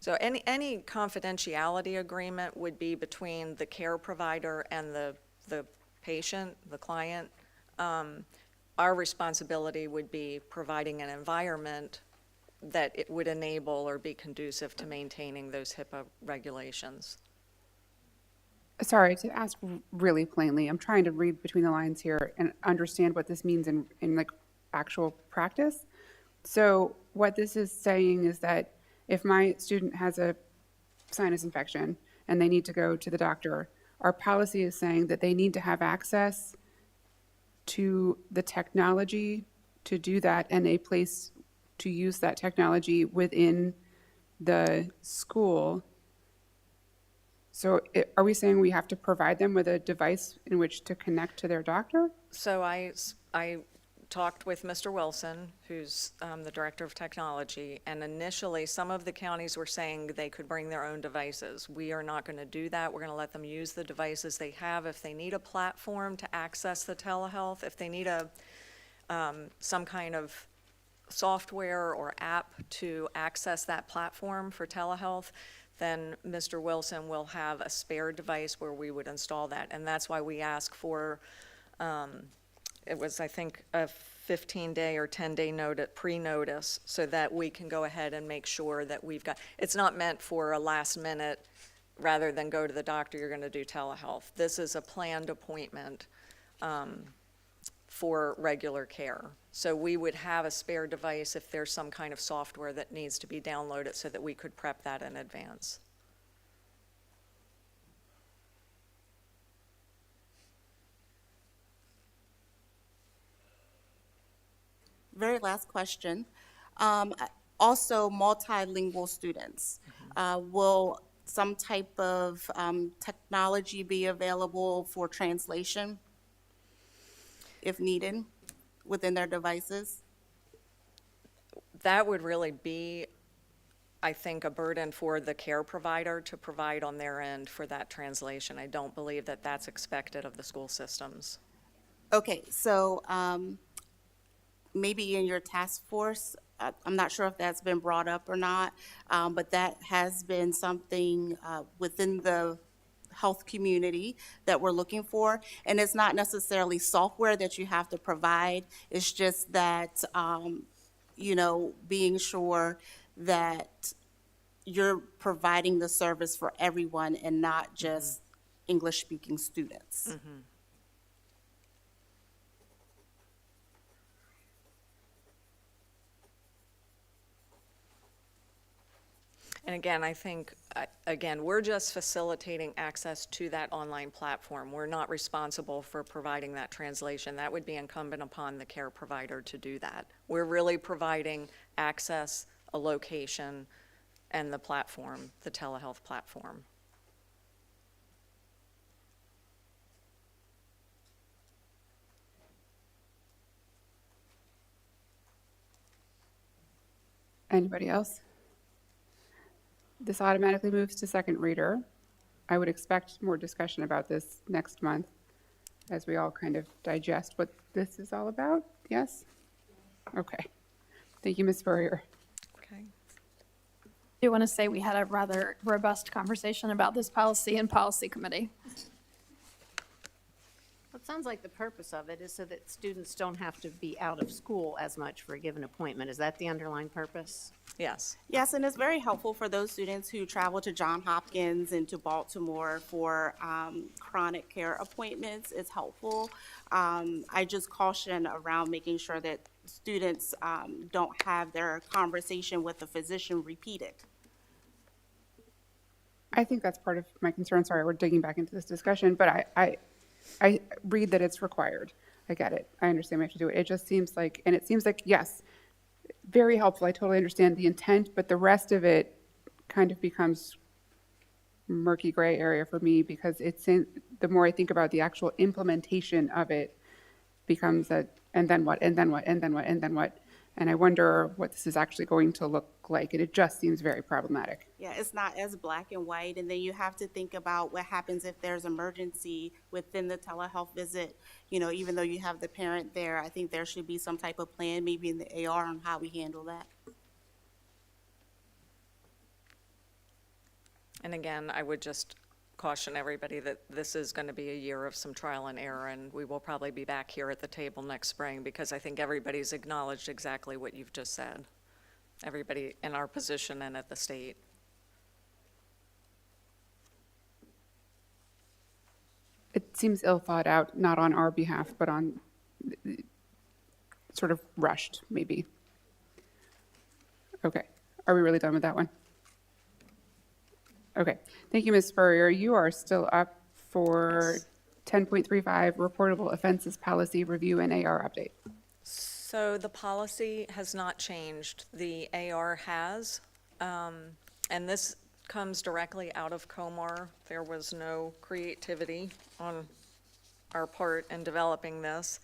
So any confidentiality agreement would be between the care provider and the patient, the client. Our responsibility would be providing an environment that it would enable or be conducive to maintaining those HIPAA regulations. Sorry, to ask really plainly, I'm trying to read between the lines here and understand what this means in like actual practice. So what this is saying is that if my student has a sinus infection and they need to go to the doctor, our policy is saying that they need to have access to the technology to do that and a place to use that technology within the school. So are we saying we have to provide them with a device in which to connect to their doctor? So I talked with Mr. Wilson, who's the Director of Technology, and initially some of the counties were saying they could bring their own devices. We are not going to do that. We're going to let them use the devices they have. If they need a platform to access the telehealth, if they need some kind of software or app to access that platform for telehealth, then Mr. Wilson will have a spare device where we would install that. And that's why we ask for, it was, I think, a 15-day or 10-day pre-notice so that we can go ahead and make sure that we've got, it's not meant for a last minute, rather than go to the doctor, you're going to do telehealth. This is a planned appointment for regular care. So we would have a spare device if there's some kind of software that needs to be downloaded so that we could prep that in advance. Very last question. Also, multilingual students. Will some type of technology be available for translation if needed within their devices? That would really be, I think, a burden for the care provider to provide on their end for that translation. I don't believe that that's expected of the school systems. Okay, so maybe in your task force, I'm not sure if that's been brought up or not, but that has been something within the health community that we're looking for. And it's not necessarily software that you have to provide. It's just that, being sure that you're providing the service for everyone and not just English-speaking students. And again, I think, we're just facilitating access to that online platform. We're not responsible for providing that translation. That would be incumbent upon the care provider to do that. We're really providing access, a location, and the platform, the telehealth platform. Anybody else? This automatically moves to second reader. I would expect more discussion about this next month as we all kind of digest what this is all about. Yes? Okay. Thank you, Ms. Spurrier. Okay. I do want to say we had a rather robust conversation about this policy in policy committee. It sounds like the purpose of it is so that students don't have to be out of school as much for a given appointment. Is that the underlying purpose? Yes. Yes, and it's very helpful for those students who travel to Johns Hopkins and to Baltimore for chronic care appointments. It's helpful. I just caution around making sure that students don't have their conversation with the physician repeated. I think that's part of my concern. Sorry, we're digging back into this discussion, but I read that it's required. I get it. I understand we have to do it. It just seems like, and it seems like, yes, very helpful. I totally understand the intent, but the rest of it kind of becomes murky gray area for me because the more I think about the actual implementation of it becomes and then what, and then what, and then what, and then what. And I wonder what this is actually going to look like. And it just seems very problematic. Yeah, it's not as black and white, and then you have to think about what happens if there's emergency within the telehealth visit. You know, even though you have the parent there, I think there should be some type of plan, maybe in the AR, on how we handle that. And again, I would just caution everybody that this is going to be a year of some trial and error, and we will probably be back here at the table next spring because I think everybody's acknowledged exactly what you've just said. Everybody in our position and at the state. It seems ill thought out, not on our behalf, but on sort of rushed, maybe. Okay. Are we really done with that one? Okay. Thank you, Ms. Spurrier. You are still up for 10.35 reportable offenses policy review and AR update. So the policy has not changed. The AR has, and this comes directly out of COMAR. There was no creativity on our part in developing this.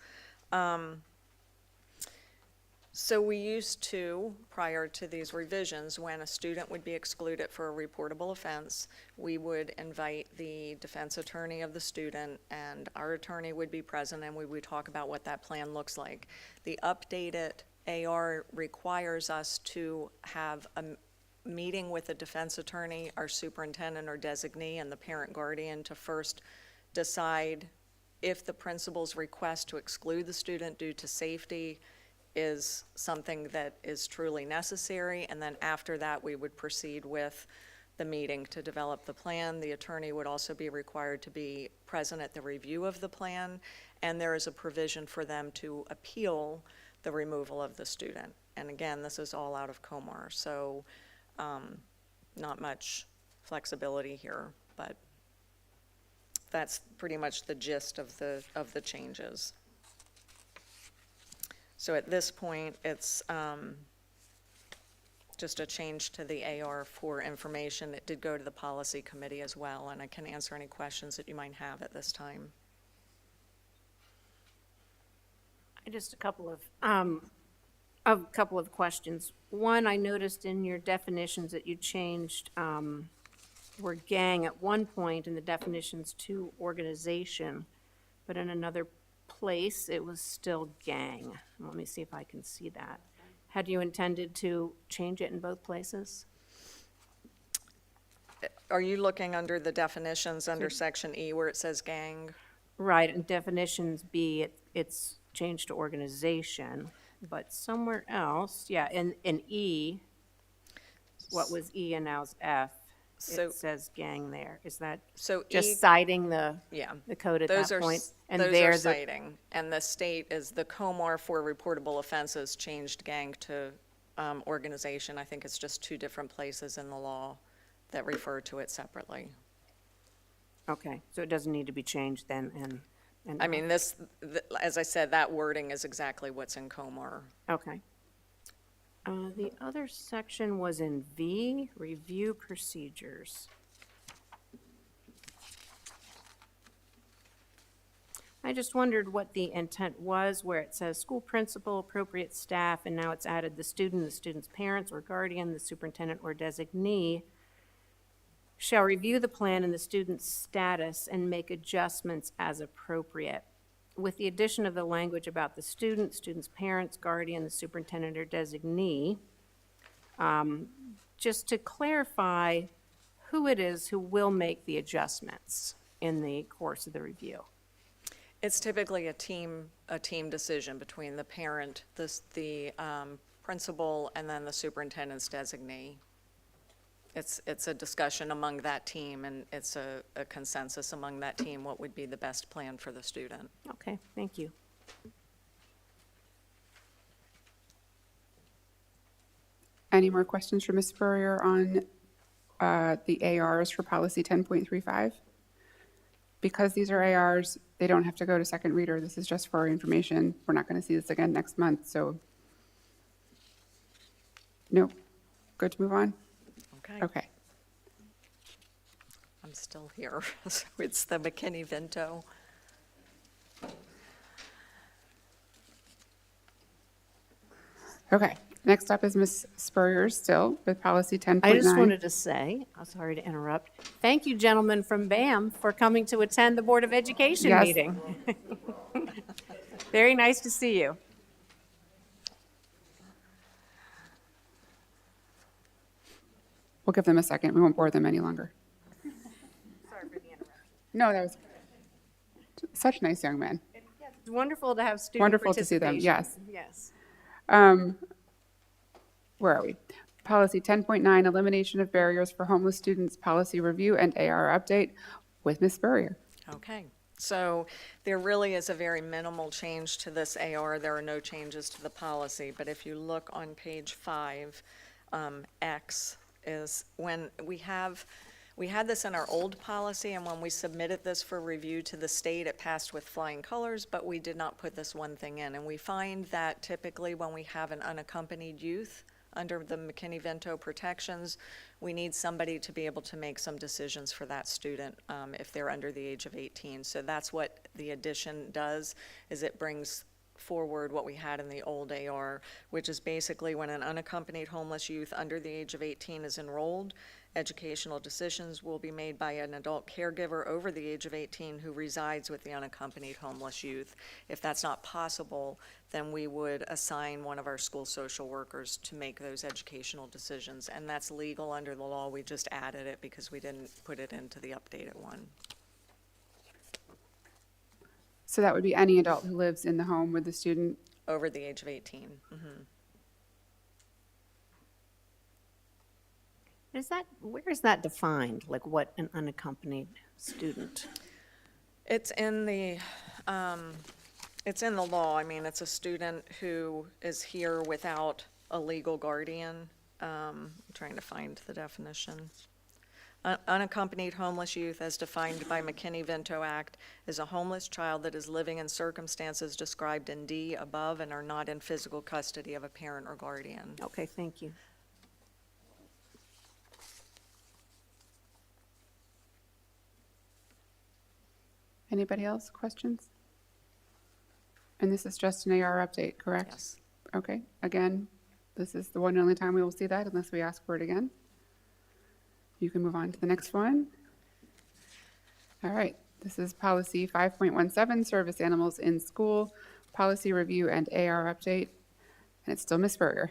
So we used to, prior to these revisions, when a student would be excluded for a reportable offense, we would invite the defense attorney of the student, and our attorney would be present, and we would talk about what that plan looks like. The updated AR requires us to have a meeting with the defense attorney, our superintendent or designee, and the parent guardian to first decide if the principal's request to exclude the student due to safety is something that is truly necessary, and then after that, we would proceed with the meeting to develop the plan. The attorney would also be required to be present at the review of the plan, and there is a provision for them to appeal the removal of the student. And again, this is all out of COMAR, so not much flexibility here, but that's pretty much the gist of the changes. So at this point, it's just a change to the AR for information. It did go to the policy committee as well, and I can answer any questions that you might have at this time. Just a couple of questions. One, I noticed in your definitions that you changed word gang at one point in the definitions to organization, but in another place it was still gang. Let me see if I can see that. Had you intended to change it in both places? Are you looking under the definitions under section E where it says gang? Right, in definitions B, it's changed to organization, but somewhere else, yeah, in E, what was E and now is F, So- it says gang there. Is that So just E, citing the yeah. code at Those that are, point? And those are there's a, citing, and the state is, the COMAR for reportable offenses changed gang to organization. I think it's just two different places in the law that refer to it separately. okay, so it doesn't need to be changed then, and. I mean, as I said, that wording is exactly what's in COMAR. Okay. The other section was in V, review procedures. I just wondered what the intent was, where it says school principal, appropriate staff, and now it's added the student's parents or guardian, the superintendent or designee. shall review the plan and the student's status and make adjustments as appropriate. With the addition of the language about the student, student's parents, guardian, the superintendent or designee, just to clarify who it is who will make the adjustments in the course of the review. It's typically a team decision between the parent, the principal, and then the superintendent's designee. It's a discussion among that team, and it's a consensus among that team what would be the best plan for the student. Okay, thank you. Any more questions for Ms. Spurrier on the ARs for policy 10.35? Because these are ARs, they don't have to go to second reader. This is just for our information. We're not going to see this again next month, so. No. Good to move on? Okay? Okay. I'm still here. So it's the McKinney-Vento. Okay. Next up is Ms. Spurrier still with policy 10.9. I just wanted to say, I'm sorry to interrupt, thank you, gentlemen from BAM, for coming to attend the Board of Education Yes. meeting. Very nice to see you. We'll give them a second. We won't bore them any longer. Sorry for the interruption. No, that was such nice young men. It's wonderful to have student Wonderful to see them, participation. yes. Yes. Where are we? Policy 10.9, elimination of barriers for homeless students, policy review and AR update with Ms. Spurrier. Okay, so there really is a very minimal change to this AR. There are no changes to the policy, but if you look on page 5, X is when we had this in our old policy, and when we submitted this for review to the state, it passed with flying colors, but we did not put this one thing in. And we find that typically when we have an unaccompanied youth under the McKinney-Vento protections, we need somebody to be able to make some decisions for that student if they're under the age of 18. So that's what the addition does, is it brings forward what we had in the old AR, which is basically when an unaccompanied homeless youth under the age of 18 is enrolled, educational decisions will be made by an adult caregiver over the age of 18 who resides with the unaccompanied homeless youth. If that's not possible, then we would assign one of our school social workers to make those educational decisions. And that's legal under the law. We just added it because we didn't put it into the updated one. So that would be any adult who lives in the home with the student. Over the age of 18. Where is that defined, like what an unaccompanied student? It's in the law. I mean, it's a student who is here without a legal guardian. I'm trying to find the definition. Unaccompanied homeless youth, as defined by McKinney-Vento Act, is a homeless child that is living in circumstances described in D above and are not in physical custody of a parent or guardian. Okay, thank you. Anybody else? Questions? And this is just an AR update, correct? Yes. Okay, again, this is the one and only time we will see that unless we ask for it again. You can move on to the next one. All right, this is policy 5.17, service animals in school, policy review and AR update. And it's still Ms. Spurrier.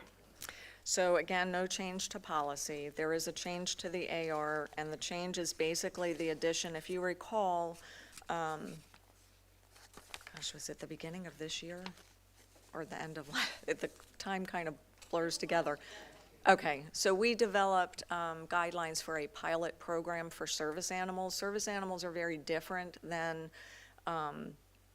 So again, no change to policy. There is a change to the AR, and the change is basically the addition. If you recall, gosh, was it the beginning of this year or the end of the time kind of blurs together. Okay, so we developed guidelines for a pilot program for service animals. Service animals are very different than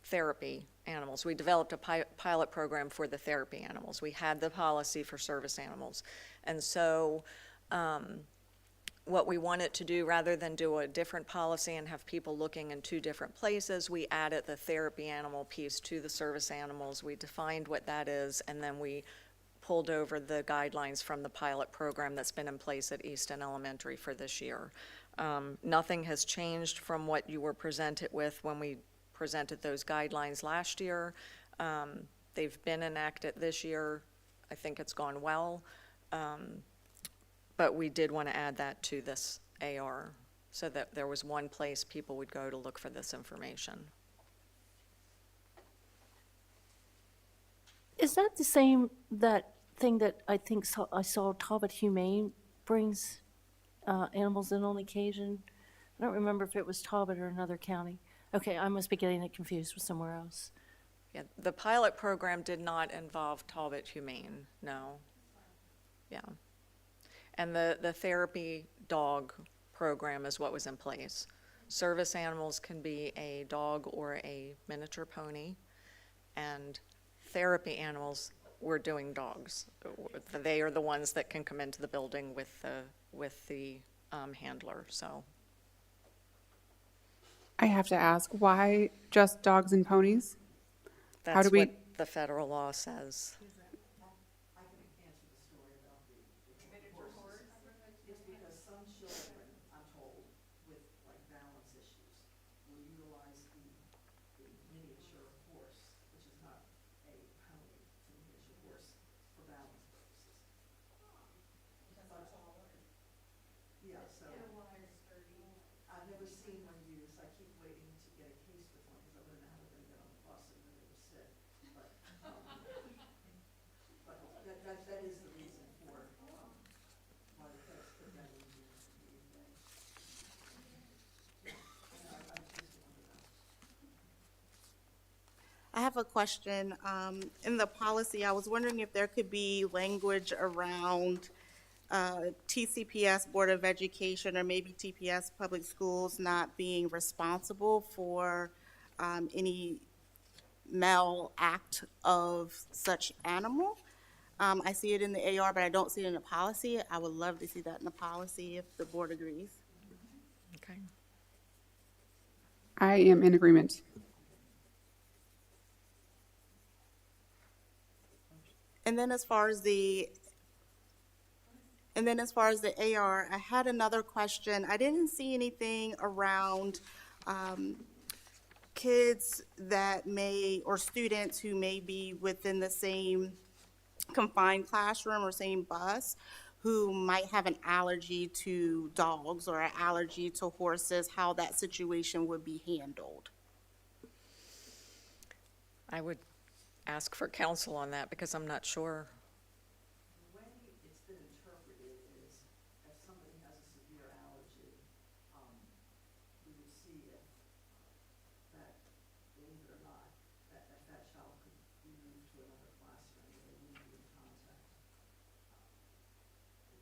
therapy animals. We developed a pilot program for the therapy animals. We had the policy for service animals. And so what we wanted to do, rather than do a different policy and have people looking in two different places, we added the therapy animal piece to the service animals. We defined what that is, and then we pulled over the guidelines from the pilot program that's been in place at Easton Elementary for this year. Nothing has changed from what you were presented with when we presented those guidelines last year. They've been enacted this year. I think it's gone well. But we did want to add that to this AR, so that there was one place people would go to look for this information. Is that the same, that thing that I think I saw Talbot Humane brings animals in on occasion? I don't remember if it was Talbot or another county. Okay, I must be getting it confused with somewhere else. Yeah, the pilot program did not involve Talbot Humane, no. Yeah. And the therapy dog program is what was in place. Service animals can be a dog or a miniature pony, and therapy animals, we're doing dogs. They are the ones that can come into the building with the handler, so. I have to ask, why just dogs and ponies? How That's do we- what the federal law says. I have a question. In the policy, I was wondering if there could be language around TCPS Board of Education or maybe TPS Public Schools not being responsible for any malact of such animal. I see it in the AR, but I don't see it in the policy. I would love to see that in the policy if the board agrees. Okay. I am in agreement. And then as far as the AR, I had another question. I didn't see anything around kids that may, or students who may be within the same confined classroom or same bus who might have an allergy to dogs or an allergy to horses, how that situation would be handled. I would ask for counsel on that because I'm not sure. The way it's been interpreted is if somebody has a severe allergy, we would see if that, believe it or not, that child could be moved to another classroom where they wouldn't be in contact.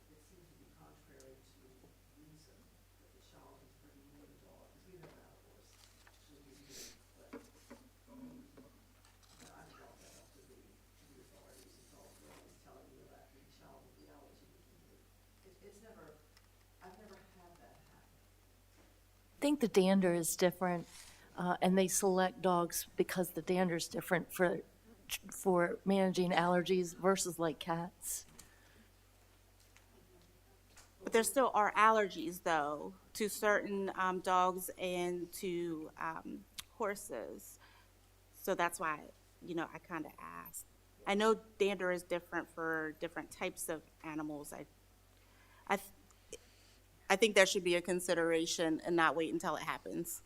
It seems to be contrary to reason that the child is bringing in the dog, because we never had a horse, should be moved, but I brought that up to the authorities. It's all always telling you that the child with the allergy would be moved. It's never, I've never had that happen. I think the dander is different, and they select dogs because the dander is different for managing allergies versus like cats. But there still are allergies, though, to certain dogs and to horses. So that's why, I kind of asked. I know dander is different for different types of animals. I think there should be a consideration and not wait until it happens,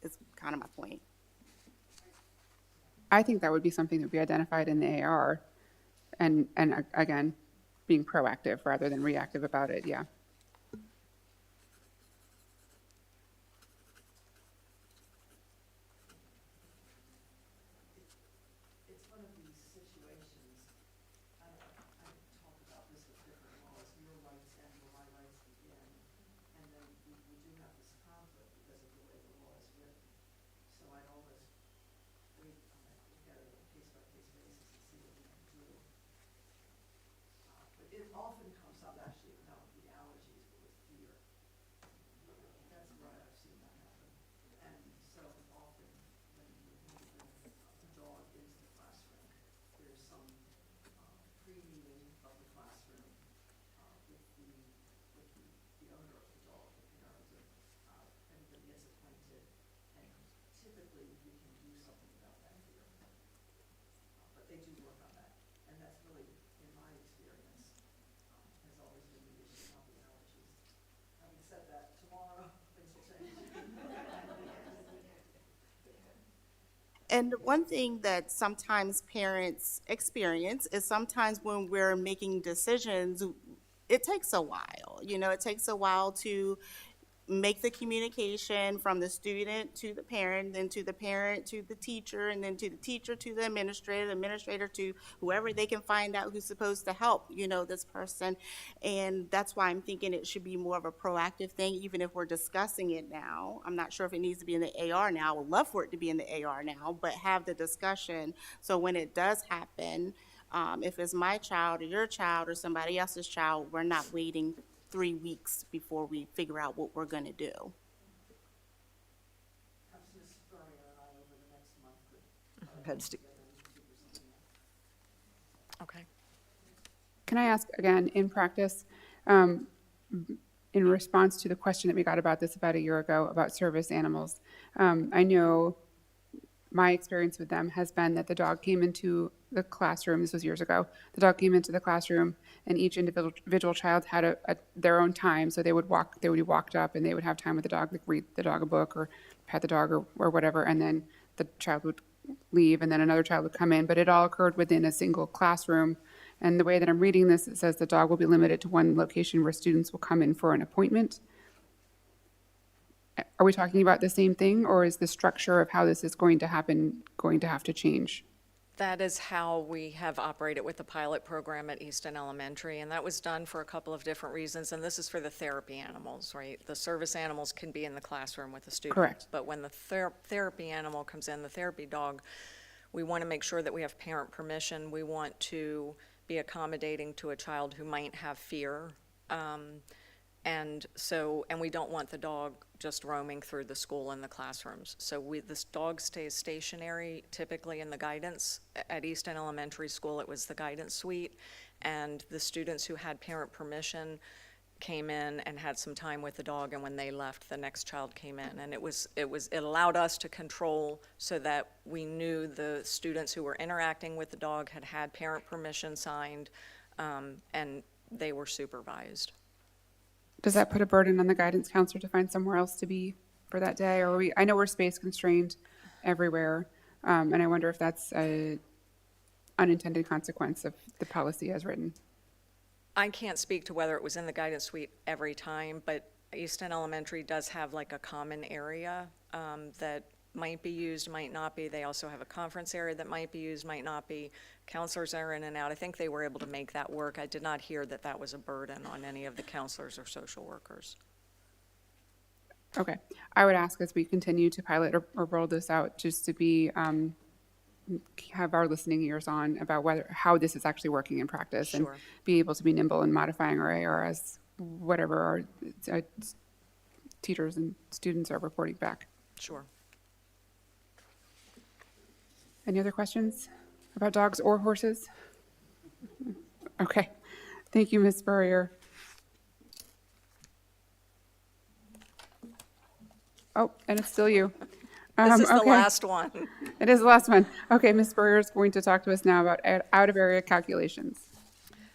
is kind of my point. I think that would be something that would be identified in the AR, and again, being proactive rather than reactive about it, yeah. It's one of these situations, I talk about this with different laws, your rights end where my rights begin, and then we do have this conflict because of the way the law is written. So I'd always wait on it, look at it on a case-by-case basis and see what we can do. But it often comes up actually not with the allergies, but with fear. That's where I've seen that happen. And so often when you bring a dog into the classroom, there's some pre-meeting of the classroom with the owner of the dog, the parent, everybody gets acquainted, and typically we can do something about that fear. But they do work on that, and that's really, in my experience, has always been the issue, not the allergies. Having said that, And one thing that sometimes parents experience is sometimes when we're making decisions, it takes a while. You know, it takes a while to make the communication from the student to the parent, then to the parent to the teacher, and then to the teacher to the administrator to whoever they can find out who's supposed to help, you know, this person. And that's why I'm thinking it should be more of a proactive thing, even if we're discussing it now. I'm not sure if it needs to be in the AR now. I would love for it to be in the AR now, but have the discussion so when it does happen, if it's my child or your child or somebody else's child, we're not waiting 3 weeks before we figure out what we're going to do. Perhaps Ms. Spurrier and I over the next month could Heads to- Okay. Can I ask again, in practice, in response to the question that we got about this about a year ago about service animals, I know my experience with them has been that the dog came into the classroom, this was years ago, the dog came into the classroom and each individual child had their own time. So they would be walked up and they would have time with the dog, like read the dog a book or pet the dog or whatever. And then the child would leave and then another child would come in, but it all occurred within a single classroom. And the way that I'm reading this, it says the dog will be limited to one location where students will come in for an appointment. Are we talking about the same thing, or is the structure of how this is going to happen going to have to change? That is how we have operated with the pilot program at Easton Elementary, and that was done for a couple of different reasons, and this is for the therapy animals, right? The service animals can be in the classroom with the students. Correct. But when the therapy animal comes in, the therapy dog, we want to make sure that we have parent permission. We want to be accommodating to a child who might have fear. And we don't want the dog just roaming through the school and the classrooms. So this dog stays stationary, typically in the guidance. At Easton Elementary School, it was the guidance suite, and the students who had parent permission came in and had some time with the dog, and when they left, the next child came in. And it allowed us to control so that we knew the students who were interacting with the dog had parent permission signed, and they were supervised. Does that put a burden on the guidance counselor to find somewhere else to be for that day? Or I know we're space constrained everywhere, and I wonder if that's an unintended consequence of the policy as written. I can't speak to whether it was in the guidance suite every time, but Easton Elementary does have like a common area that might be used, might not be. They also have a conference area that might be used, might not be. Counselors are in and out. I think they were able to make that work. I did not hear that that was a burden on any of the counselors or social workers. Okay. I would ask as we continue to pilot or roll this out, just to be, have our listening ears on about how this is actually working in practice. Sure. And be able to be nimble in modifying our ARS, whatever our teachers and students are reporting back. Sure. Any other questions about dogs or horses? Okay. Thank you, Ms. Spurrier. Oh, and it's still you. This is the okay. last one. It is the last one. Okay, Ms. Spurrier is going to talk to us now about out-of-area calculations.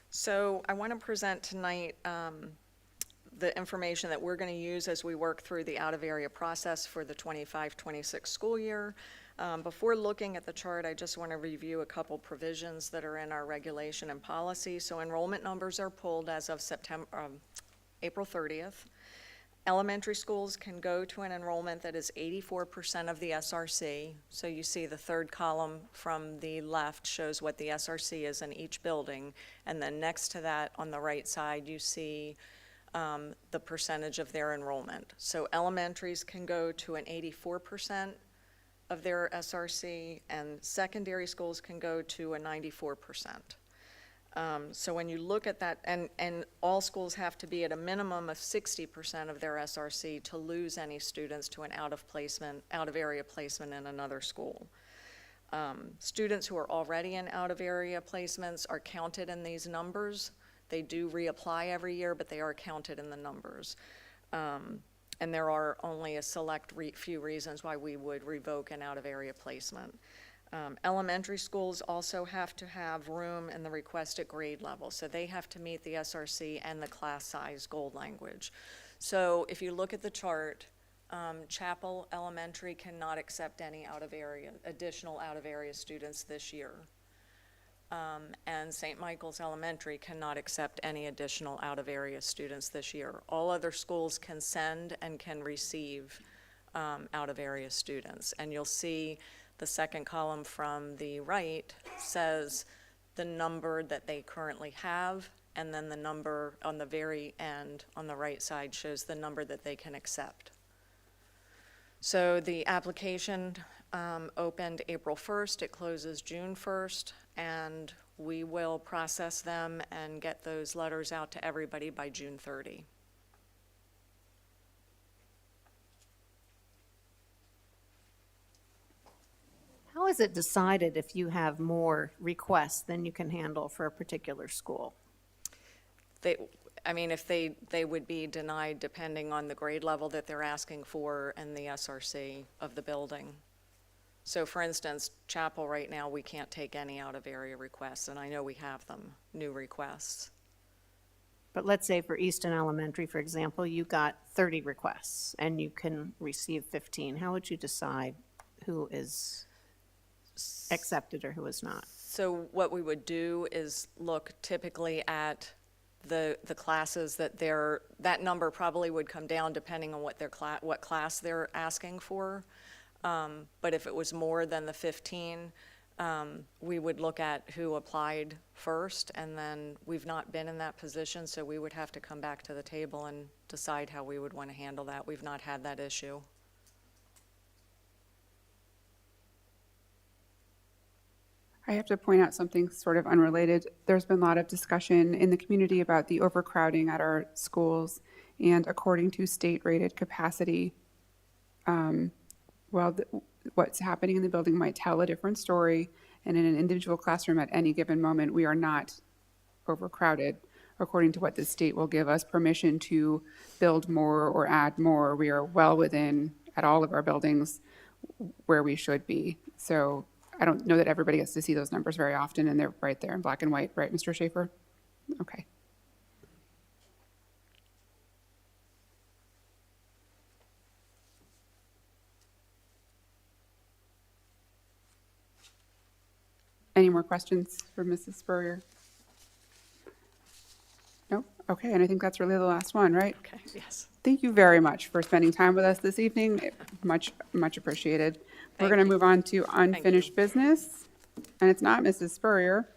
So I want to present tonight the information that we're going to use as we work through the out-of-area process for the 25-26 school year. Before looking at the chart, I just want to review a couple provisions that are in our regulation and policy. So enrollment numbers are pulled as of April 30th. Elementary schools can go to an enrollment that is 84% of the SRC. So you see the third column from the left shows what the SRC is in each building. And then next to that on the right side, you see the percentage of their enrollment. So elementaries can go to an 84% of their SRC, and secondary schools can go to a 94%. So when you look at that, and all schools have to be at a minimum of 60% of their SRC to lose any students to an out-of-area placement in another school. Students who are already in out-of-area placements are counted in these numbers. They do reapply every year, but they are counted in the numbers. And there are only a select few reasons why we would revoke an out-of-area placement. Elementary schools also have to have room in the requested grade level, so they have to meet the SRC and the class size goal language. So if you look at the chart, Chapel Elementary cannot accept any additional out-of-area students this year. And St. Michael's Elementary cannot accept any additional out-of-area students this year. All other schools can send and can receive out-of-area students. And you'll see the second column from the right says the number that they currently have, and then the number on the very end on the right side shows the number that they can accept. So the application opened April 1st, it closes June 1st, and we will process them and get those letters out to everybody by June 30. How is it decided if you have more requests than you can handle for a particular school? If they would be denied depending on the grade level that they're asking for and the SRC of the building. So for instance, Chapel right now, we can't take any out-of-area requests, and I know we have them, new requests. But let's say for Easton Elementary, for example, you got 30 requests and you can receive 15. How would you decide who is accepted or who is not? So what we would do is look typically at the classes that number probably would come down depending on what class they're asking for. But if it was more than the 15, we would look at who applied first, and then we've not been in that position, so we would have to come back to the table and decide how we would want to handle that. We've not had that issue. I have to point out something sort of unrelated. There's been a lot of discussion in the community about the overcrowding at our schools, and according to state-rated capacity, what's happening in the building might tell a different story, and in an individual classroom at any given moment, we are not overcrowded. According to what the state will give us permission to build more or add more, we are well within, at all of our buildings, where we should be. So I don't know that everybody gets to see those numbers very often, and they're right there in black and white, right, Mr. Schaefer? Okay. Any more questions for Mrs. Spurrier? No? Okay, and I think that's really the last one, right? Okay, yes. Thank you very much for spending time with us this evening. Much appreciated. We're going to move on to unfinished business, and it's not Mrs. Spurrier.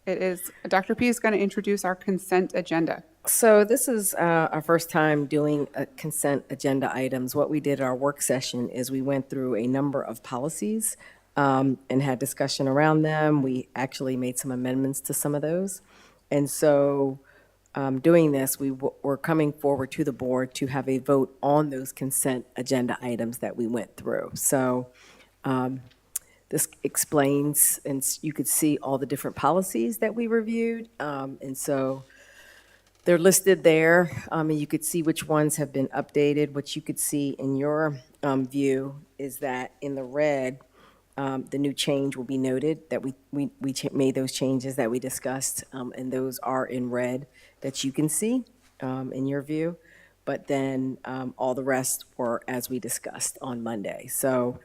It is, Dr. P is going to introduce our consent agenda. So this is our first time doing consent agenda items. What we did at our work session is we went through a number of policies and had discussion around them. We actually made some amendments to some of those. And so doing this, we're coming forward to the board to have a vote on those consent agenda items that we went through. So this explains, and you could see all the different policies that we reviewed. And so they're listed there, and you could see which ones have been updated. What you could see in your view is that in the red, the new change will be noted, that we made those changes that we discussed, and those are in red that you can see in your view. But then all the rest were as we discussed on Monday. So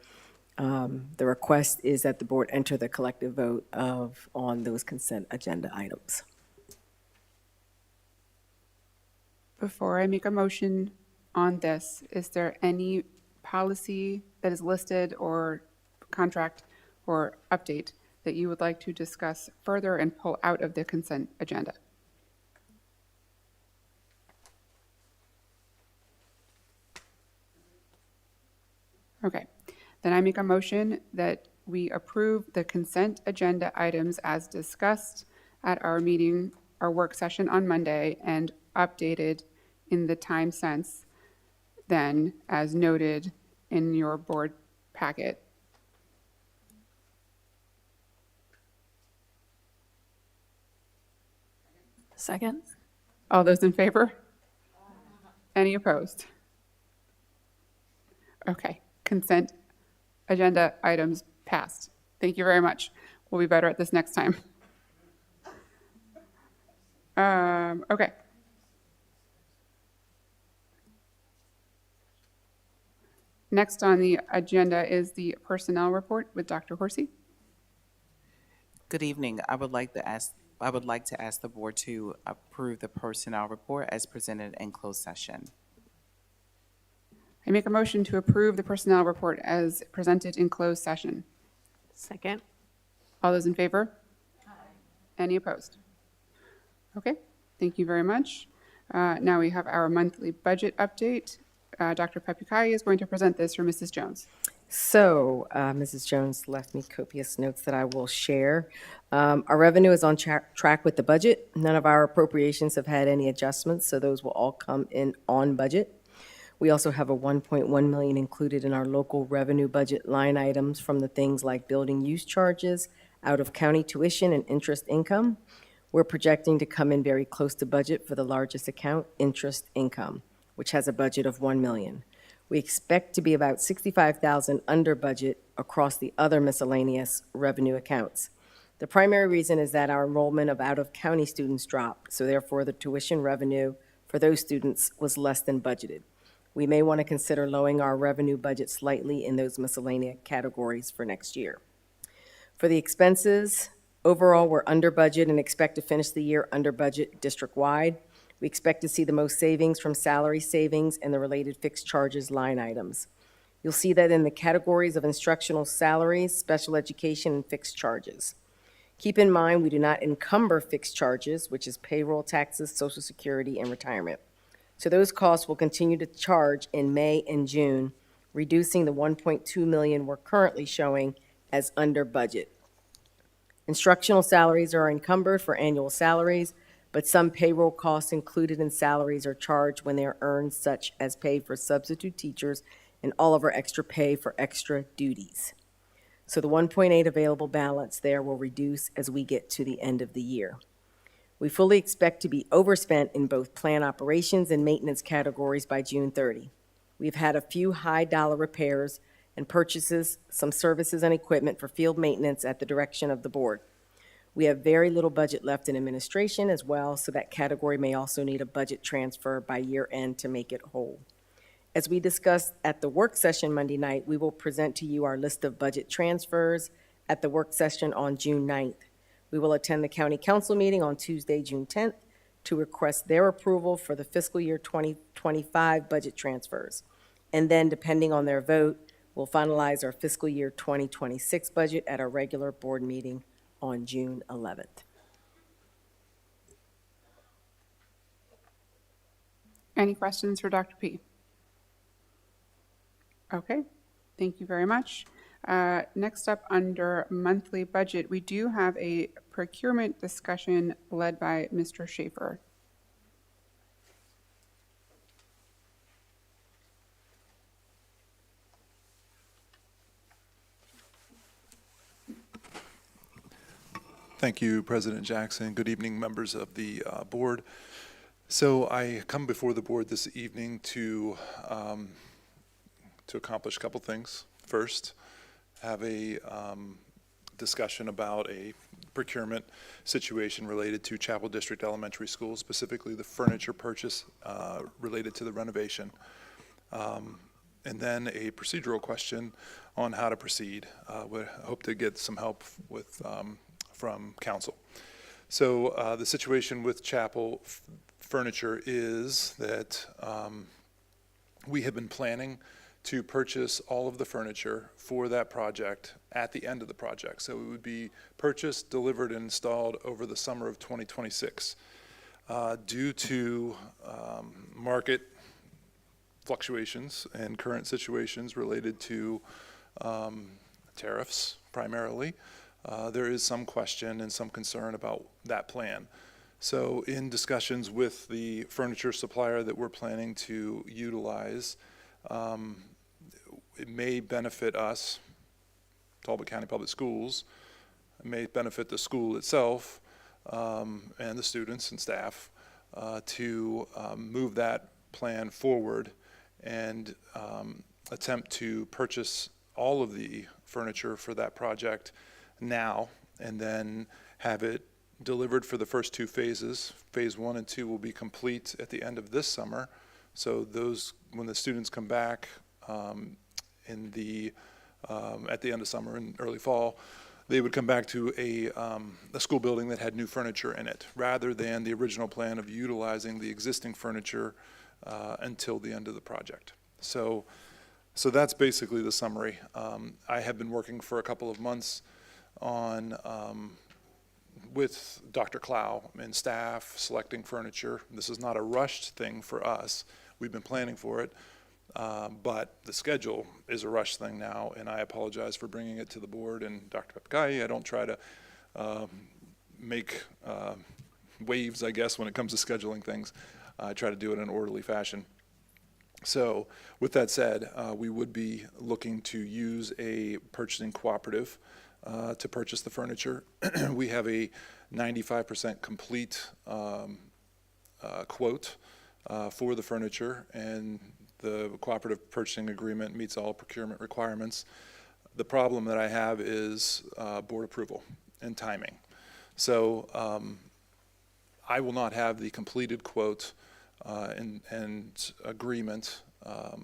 the request is that the board enter the collective vote on those consent agenda items. Before I make a motion on this, is there any policy that is listed or contract or update that you would like to discuss further and pull out of the consent agenda? Okay, then I make a motion that we approve the consent agenda items as discussed at our meeting, our work session on Monday, and updated in the time since then as noted in your board packet. Second. All those in favor? Any opposed? Okay, consent agenda items passed. Thank you very much. We'll be better at this next time. Okay. Next on the agenda is the personnel report with Dr. Horsey. Good evening. I would like to ask the board to approve the personnel report as presented in closed session. I make a motion to approve the personnel report as presented in closed session. Second. All those in favor? Aye. Any opposed? Okay, thank you very much. Now we have our monthly budget update. Dr. Pepukai is going to present this for Mrs. Jones. So, Mrs. Jones left me copious notes that I will share. Our revenue is on track with the budget. None of our appropriations have had any adjustments, so those will all come in on budget. We also have a $1.1 million included in our local revenue budget line items from the things like building use charges, out-of-county tuition, and interest income. We're projecting to come in very close to budget for the largest account, interest income, which has a budget of $1 million. We expect to be about $65,000 under budget across the other miscellaneous revenue accounts. The primary reason is that our enrollment of out-of-county students dropped, so therefore the tuition revenue for those students was less than budgeted. We may want to consider lowering our revenue budget slightly in those miscellaneous categories for next year. For the expenses, overall, we're under budget and expect to finish the year under budget district-wide. We expect to see the most savings from salary savings and the related fixed charges line items. You'll see that in the categories of instructional salaries, special education, and fixed charges. Keep in mind, we do not encumber fixed charges, which is payroll, taxes, Social Security, and retirement. So those costs will continue to charge in May and June, reducing the $1.2 million we're currently showing as under budget. Instructional salaries are encumbered for annual salaries, but some payroll costs included in salaries are charged when they are earned, such as pay for substitute teachers and all of our extra pay for extra duties. So the 1.8 available balance there will reduce as we get to the end of the year. We fully expect to be overspent in both plant operations and maintenance categories by June 30. We've had a few high-dollar repairs and purchases, some services and equipment for field maintenance at the direction of the board. We have very little budget left in administration as well, so that category may also need a budget transfer by year end to make it whole. As we discussed at the work session Monday night, we will present to you our list of budget transfers at the work session on June 9th. We will attend the county council meeting on Tuesday, June 10th, to request their approval for the fiscal year 2025 budget transfers. And then, depending on their vote, we'll finalize our fiscal year 2026 budget at our regular board meeting on June 11th. Any questions for Dr. P? Okay, thank you very much. Next up, under monthly budget, we do have a procurement discussion led by Mr. Schaefer. Thank you, President Jackson. Good evening, members of the board. So I come before the board this evening to accomplish a couple things. First, have a discussion about a procurement situation related to Chapel District Elementary School, specifically the furniture purchase related to the renovation. And then a procedural question on how to proceed. We hope to get some help with from council. So the situation with Chapel Furniture is that we have been planning to purchase all of the furniture for that project at the end of the project. So it would be purchased, delivered, and installed over the summer of 2026. Due to market fluctuations and current situations related to tariffs primarily, there is some question and some concern about that plan. So in discussions with the furniture supplier that we're planning to utilize, it may benefit us, Talbot County Public Schools. It may benefit the school itself and the students and staff to move that plan forward and attempt to purchase all of the furniture for that project now and then have it delivered for the first two phases. Phase 1 and 2 will be complete at the end of this summer. So those, when the students come back in the, at the end of summer and early fall, they would come back to a school building that had new furniture in it, rather than the original plan of utilizing the existing furniture until the end of the project. So that's basically the summary. I have been working for a couple of months on, with Dr. Clow and staff selecting furniture. This is not a rushed thing for us. We've been planning for it, but the schedule is a rush thing now, and I apologize for bringing it to the board and Dr. Pepkai. I don't try to make waves, I guess, when it comes to scheduling things. I try to do it in an orderly fashion. So with that said, we would be looking to use a purchasing cooperative to purchase the furniture. We have a 95% complete quote for the furniture, and the cooperative purchasing agreement meets all procurement requirements. The problem that I have is board approval and timing. So I will not have the completed quote and agreement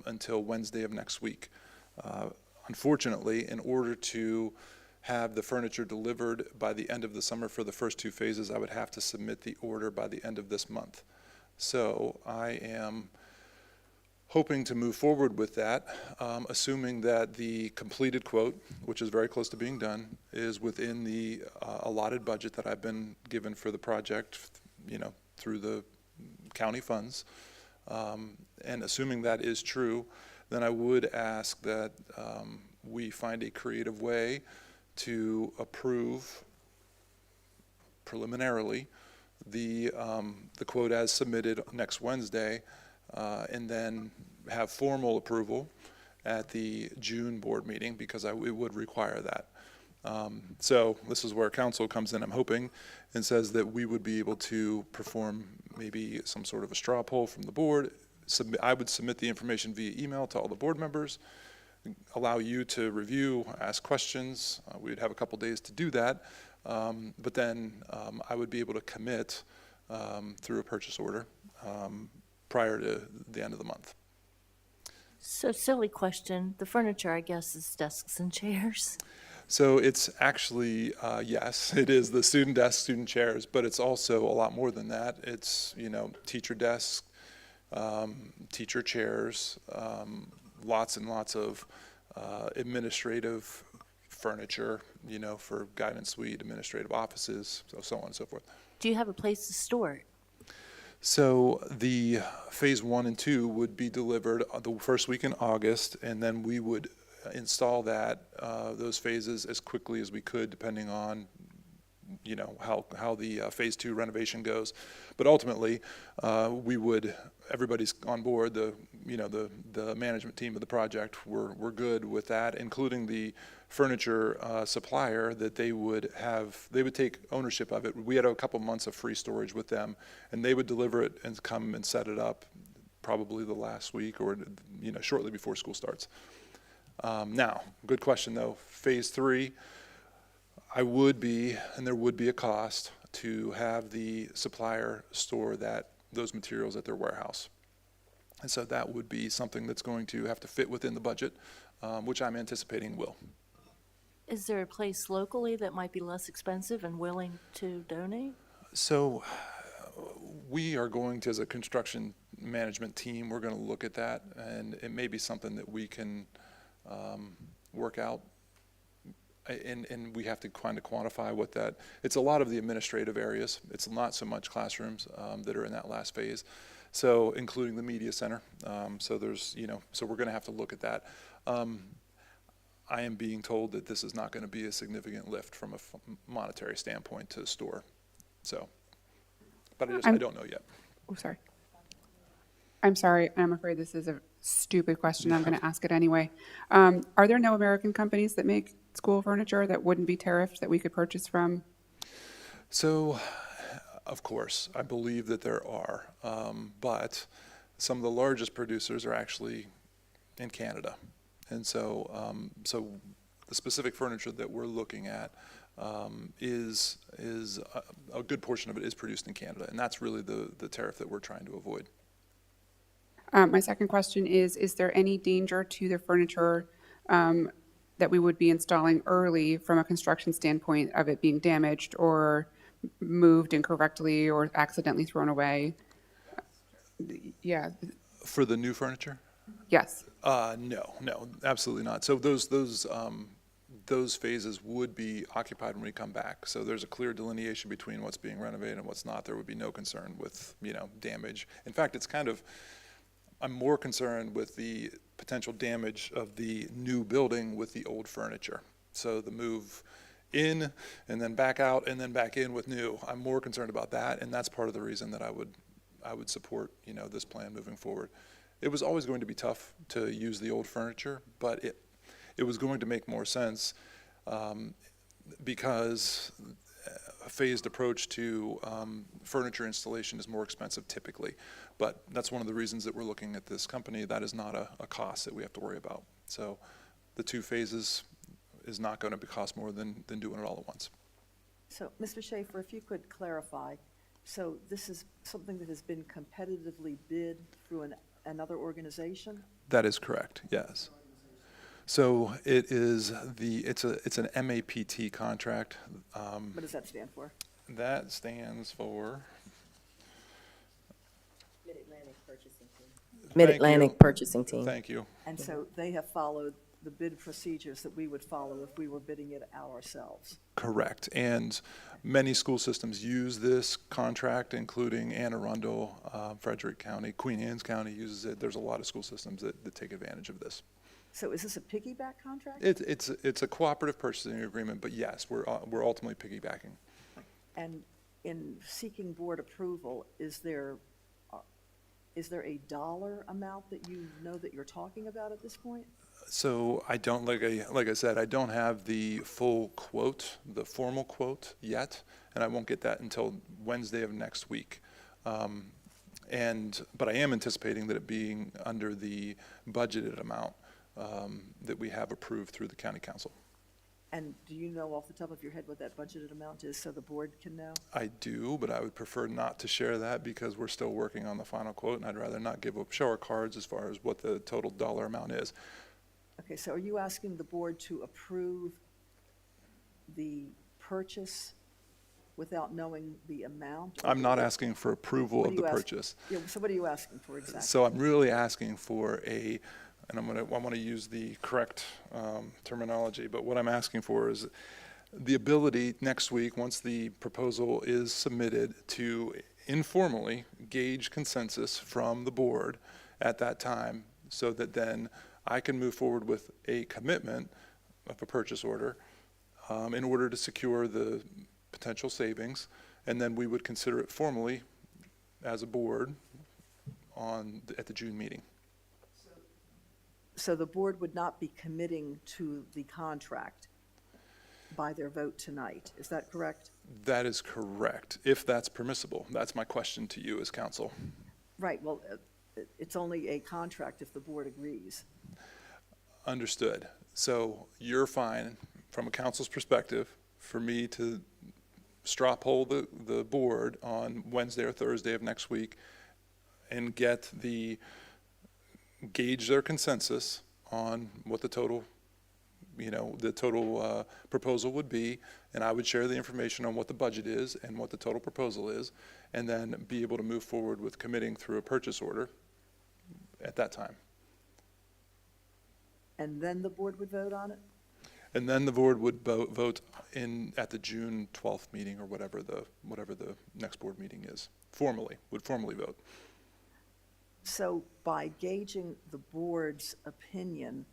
until Wednesday of next week. Unfortunately, in order to have the furniture delivered by the end of the summer for the first 2 phases, I would have to submit the order by the end of this month. So I am hoping to move forward with that, assuming that the completed quote, which is very close to being done, is within the allotted budget that I've been given for the project, you know, through the county funds. And assuming that is true, then I would ask that we find a creative way to approve preliminarily the quote as submitted next Wednesday, and then have formal approval at the June board meeting, because it would require that. So this is where council comes in, I'm hoping, and says that we would be able to perform maybe some sort of a straw poll from the board. I would submit the information via email to all the board members, allow you to review, ask questions. We would have a couple days to do that, but then I would be able to commit through a purchase order prior to the end of the month. So silly question, the furniture, I guess, is desks and chairs? So it's actually, yes, it is the student desks, student chairs, but it's also a lot more than that. It's, you know, teacher desks, teacher chairs, lots and lots of administrative furniture, you know, for guidance suite, administrative offices, so on and so forth. Do you have a place to store it? So the phase 1 and 2 would be delivered the first week in August, and then we would install that, those phases as quickly as we could, depending on, you know, how the phase 2 renovation goes. But ultimately, everybody's on board. The management team of the project were good with that, including the furniture supplier, that they would take ownership of it. We had a couple months of free storage with them, and they would deliver it and come and set it up probably the last week, or, you know, shortly before school starts. Now, good question though. Phase 3, there would be a cost to have the supplier store those materials at their warehouse. And so that would be something that's going to have to fit within the budget, which I'm anticipating will. Is there a place locally that might be less expensive and willing to donate? So we are going to, as a construction management team, we're going to look at that, and it may be something that we can work out. And we have to kind of quantify what that, it's a lot of the administrative areas. It's not so much classrooms that are in that last phase. So including the media center. So there's, you know, so we're going to have to look at that. I am being told that this is not going to be a significant lift from a monetary standpoint to store. So, but I don't know yet. Oh, sorry. I'm sorry. I'm afraid this is a stupid question. I'm going to ask it anyway. Are there no American companies that make school furniture that wouldn't be tariffed that we could purchase from? So, of course, I believe that there are, but some of the largest producers are actually in Canada. And so, so the specific furniture that we're looking at is a good portion of it is produced in Canada, and that's really the tariff that we're trying to avoid. My second question is there any danger to the furniture that we would be installing early from a construction standpoint of it being damaged or moved incorrectly or accidentally thrown away. Yeah, For the new furniture? yes. No, absolutely not. So those phases would be occupied when we come back. So there's a clear delineation between what's being renovated and what's not. There would be no concern with, damage. In fact, I'm more concerned with the potential damage of the new building with the old furniture. So the move in and then back out and then back in with new. I'm more concerned about that, and that's part of the reason that I would support, this plan moving forward. It was always going to be tough to use the old furniture, but it was going to make more sense because a phased approach to furniture installation is more expensive typically. But that's one of the reasons that we're looking at this company. That is not a cost that we have to worry about. So the 2 phases is not going to cost more than doing it all at once. So, Mr. Schaefer, if you could clarify, so this is something that has been competitively bid through another organization? That is correct, yes. So it is it's an MAPT contract. What does that stand for? That stands for. Mid-Atlantic Purchasing Team. Thank you. And so they have followed the bid procedures that we would follow if we were bidding it ourselves? Correct. And many school systems use this contract, including Anne Arundel, Frederick County, Queen Anne's County uses it. There's a lot of school systems that take advantage of this. So is this a piggyback contract? It's a cooperative purchasing agreement, but yes, we're ultimately piggybacking. And in seeking board approval, is there a dollar amount that you know that you're talking about at this point? So I don't, like I said, I don't have the full quote, the formal quote yet, and I won't get that until Wednesday of next week. But I am anticipating that it being under the budgeted amount that we have approved through the county council. And do you know off the top of your head what that budgeted amount is so the board can know? I do, but I would prefer not to share that because we're still working on the final quote, and I'd rather not show our cards as far as what the total dollar amount is. Okay, so are you asking the board to approve the purchase without knowing the amount? I'm not asking for approval of the purchase. Yeah, so what are you asking for exactly? So I'm really asking for and I want to use the correct terminology, but what I'm asking for is the ability next week, once the proposal is submitted, to informally gauge consensus from the board at that time so that then I can move forward with a commitment of a purchase order in order to secure the potential savings, and then we would consider it formally as a board at the June meeting. So the board would not be committing to the contract by their vote tonight, is that correct? That is correct, if that's permissible. That's my question to you as council. Right, well, it's only a contract if the board agrees. Understood. So you're fine, from a council's perspective, for me to straw poll the board on Wednesday or Thursday of next week and gauge their consensus on what the total proposal would be, and I would share the information on what the budget is and what the total proposal is, and then be able to move forward with committing through a purchase order at that time. And then the board would vote on it? And then the board would vote at the June 12th meeting or whatever the next board meeting is, would formally vote. So by gauging the board's opinion,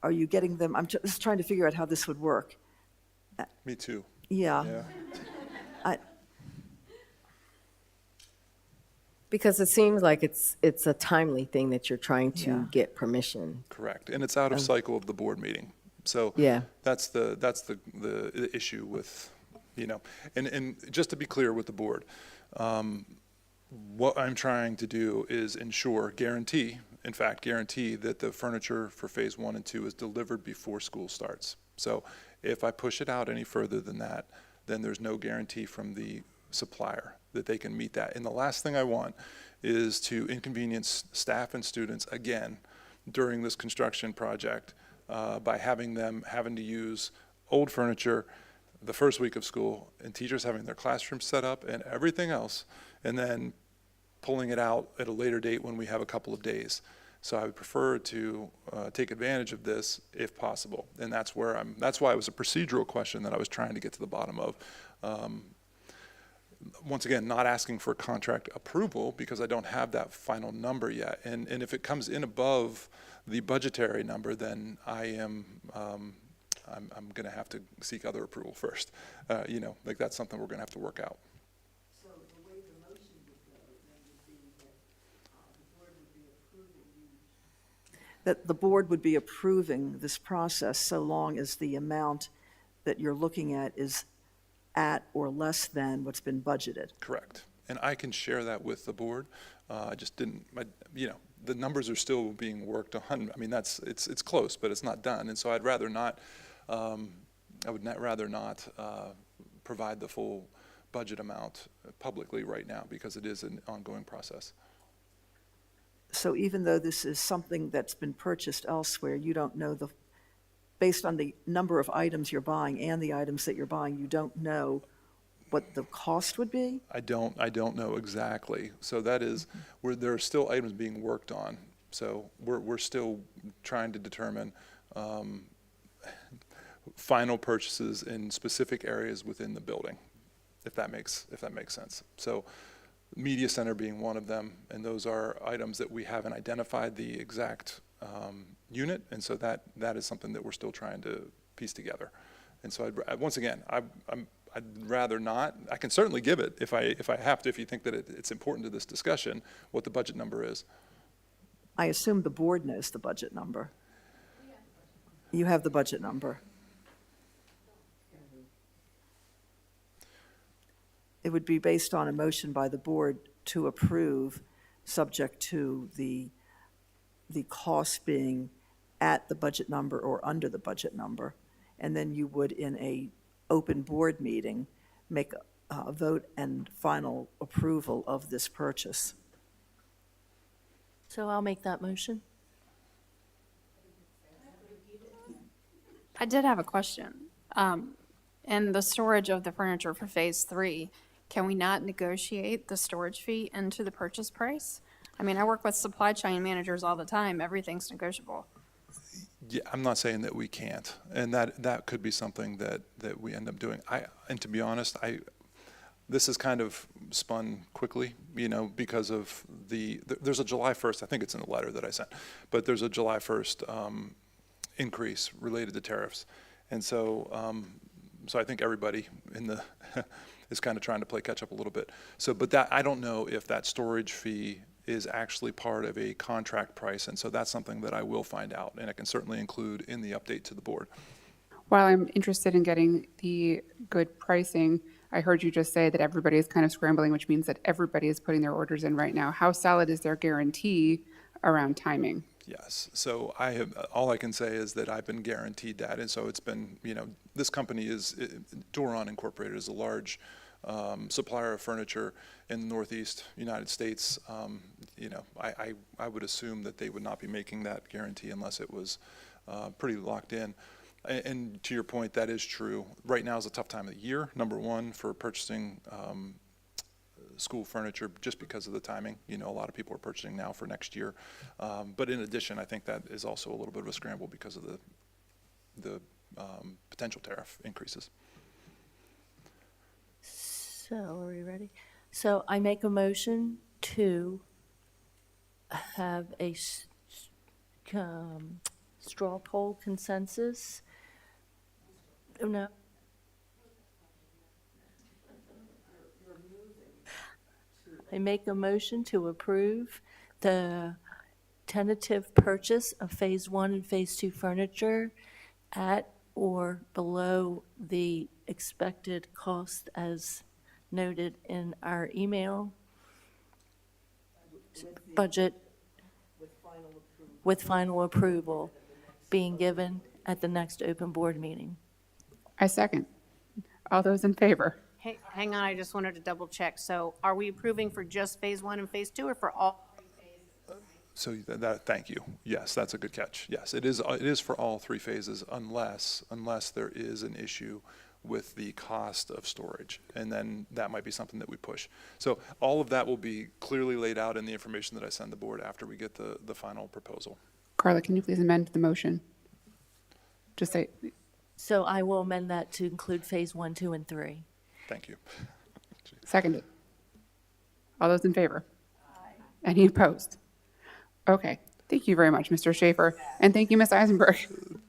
are you getting them, I'm just trying to figure out how this would work. Me too. Yeah. Because it seems like it's a timely thing that you're trying to get permission. Correct, and it's out of cycle of the board meeting. So Yeah. that's the issue with, and just to be clear with the board, what I'm trying to do is guarantee that the furniture for phase 1 and 2 is delivered before school starts. So if I push it out any further than that, then there's no guarantee from the supplier, that they can meet that. And the last thing I want is to inconvenience staff and students again during this construction project by having them having to use old furniture the first week of school, and teachers having their classrooms set up and everything else, and then pulling it out at a later date when we have a couple of days. So I would prefer to take advantage of this if possible, and that's why it was a procedural question that I was trying to get to the bottom of. Once again, not asking for contract approval because I don't have that final number yet, and if it comes in above the budgetary number, then I'm going to have to seek other approval first. Like that's something we're going to have to work out. So the way the motion would go then would be that the board would be approving that the board would be approving this process so long as the amount that you're looking at is at or less than what's been budgeted. Correct. And I can share that with the board. I just didn't, the numbers are still being worked on. I mean, it's close, but it's not done. And so I'd rather not, provide the full budget amount publicly right now because it is an ongoing process. So even though this is something that's been purchased elsewhere, you don't know based on the number of items you're buying and the items that you're buying, you don't know what the cost would be? I don't know exactly. So that is where there are still items being worked on. So we're still trying to determine final purchases in specific areas within the building, if that makes sense. So media center being one of them, and those are items that we haven't identified the exact unit, and so that is something that we're still trying to piece together. And so I'd rather not. I can certainly give it if I have to, if you think that it's important to this discussion, what the budget number is. I assume the board knows the budget number. You have the budget number. It would be based on a motion by the board to approve, subject to the cost being at the budget number or under the budget number. And then you would, in a open board meeting, make a vote and final approval of this purchase. So I'll make that motion. I did have a question. In the storage of the furniture for phase 3, can we not negotiate the storage fee into the purchase price? I mean, I work with supply chain managers all the time. Everything's negotiable. Yeah, I'm not saying that we can't, and that could be something that we end up doing. And to be honest, this is kind of spun quickly, because of there's a July 1st, I think it's in the letter that I sent, but there's a July 1st increase related to tariffs. And so I think everybody is kind of trying to play catch up a little bit. So, but I don't know if that storage fee is actually part of a contract price, and so that's something that I will find out, and I can certainly include in the update to the board. While I'm interested in getting the good pricing, I heard you just say that everybody is kind of scrambling, which means that everybody is putting their orders in right now. How solid is their guarantee around timing? Yes. So all I can say is that I've been guaranteed that, and so it's been, this company Doron Incorporated is a large supplier of furniture in the Northeast United States. I would assume that they would not be making that guarantee unless it was pretty locked in. And to your point, that is true. Right now is a tough time of the year, number one, for purchasing school furniture just because of the timing. A lot of people are purchasing now for next year. But in addition, I think that is also a little bit of a scramble because of the potential tariff increases. So are we ready? So I make a motion to have a straw poll consensus. Oh, no. I make a motion to approve the tentative purchase of Phase 1 and Phase 2 furniture at or below the expected cost as noted in our email. Budget with final approval being given at the next open board meeting. I second. All those in favor? Hey, hang on, I just wanted to double check. So are we approving for just phase 1 and phase 2 or for all? So thank you. Yes, that's a good catch. Yes, it is for all 3 phases unless there is an issue with the cost of storage. And then that might be something that we push. So all of that will be clearly laid out in the information that I send the board after we get the final proposal. Carla, can you please amend the motion? Just say, So I will amend that to include phase 1, 2, and 3. Thank you. seconded. All those in favor? Any opposed? Okay. Thank you very much, Mr. Schaefer. And thank you, Ms. Eisenberg.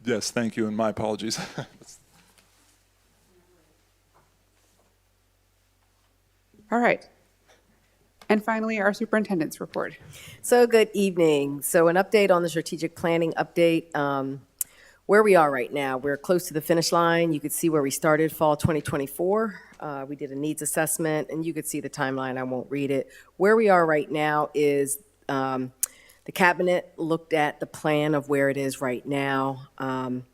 Yes, thank you, and my apologies. All right. And finally, our superintendent's report. So good evening. So an update on the strategic planning update. Where we are right now, we're close to the finish line. You could see where we started fall 2024. We did a needs assessment, and you could see the timeline. I won't read it. Where we are right now is the cabinet looked at the plan of where it is right now, and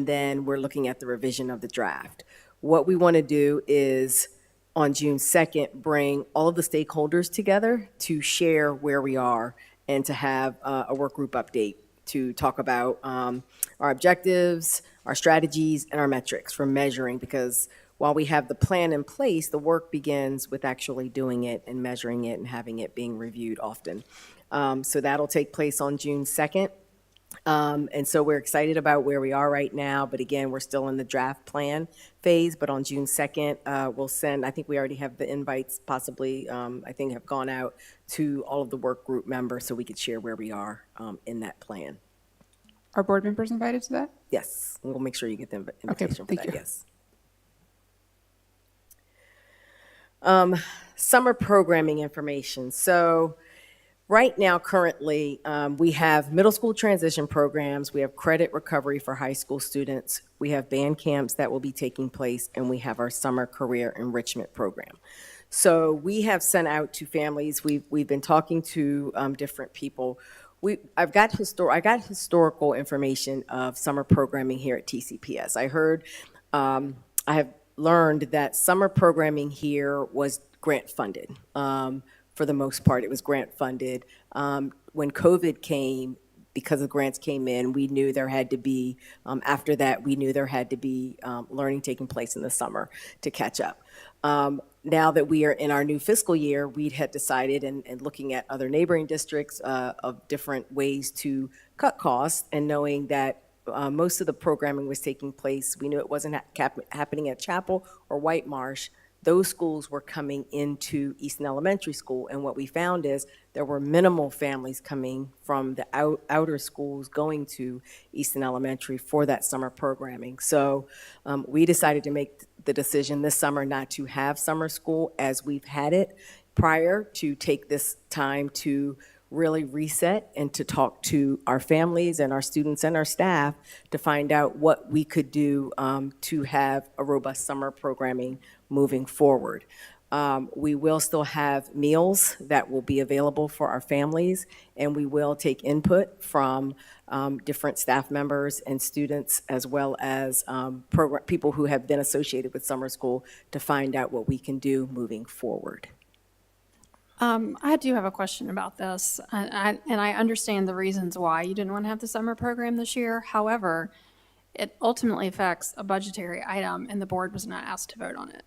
then we're looking at the revision of the draft. What we want to do is on June 2nd, bring all of the stakeholders together to share where we are and to have a work group update to talk about our objectives, our strategies, and our metrics for measuring, because while we have the plan in place, the work begins with actually doing it and measuring it and having it being reviewed often. So that'll take place on June 2nd. And so we're excited about where we are right now, but again, we're still in the draft plan phase, but on June 2nd, we'll send, I think we already have the invites possibly, I think have gone out to all of the work group members so we could share where we are in that plan. Are board members invited to that? Yes, we'll make sure you get the invitation for thank that, you. yes. Summer programming information. So right now, currently, we have middle school transition programs, we have credit recovery for high school students, we have band camps that will be taking place, and we have our summer career enrichment program. So we have sent out to families, we've been talking to different people. I got historical information of summer programming here at TCPS. I have learned that summer programming here was grant funded. For the most part, it was grant funded. When COVID came, because the grants came in, we knew there had to be, after that, we knew there had to be learning taking place in the summer to catch up. Now that we are in our new fiscal year, we had decided, and looking at other neighboring districts of different ways to cut costs, and knowing that most of the programming was taking place, we knew it wasn't happening at Chapel or White Marsh. Those schools were coming into Easton Elementary School, and what we found is there were minimal families coming from the outer schools going to Easton Elementary for that summer programming. So we decided to make the decision this summer not to have summer school as we've had it prior, to take this time to really reset and to talk to our families and our students and our staff to find out what we could do to have a robust summer programming moving forward. We will still have meals that will be available for our families, and we will take input from different staff members and students, as well as people who have been associated with summer school, to find out what we can do moving forward. I do have a question about this, and I understand the reasons why you didn't want to have the summer program this year. However, it ultimately affects a budgetary item, and the board was not asked to vote on it.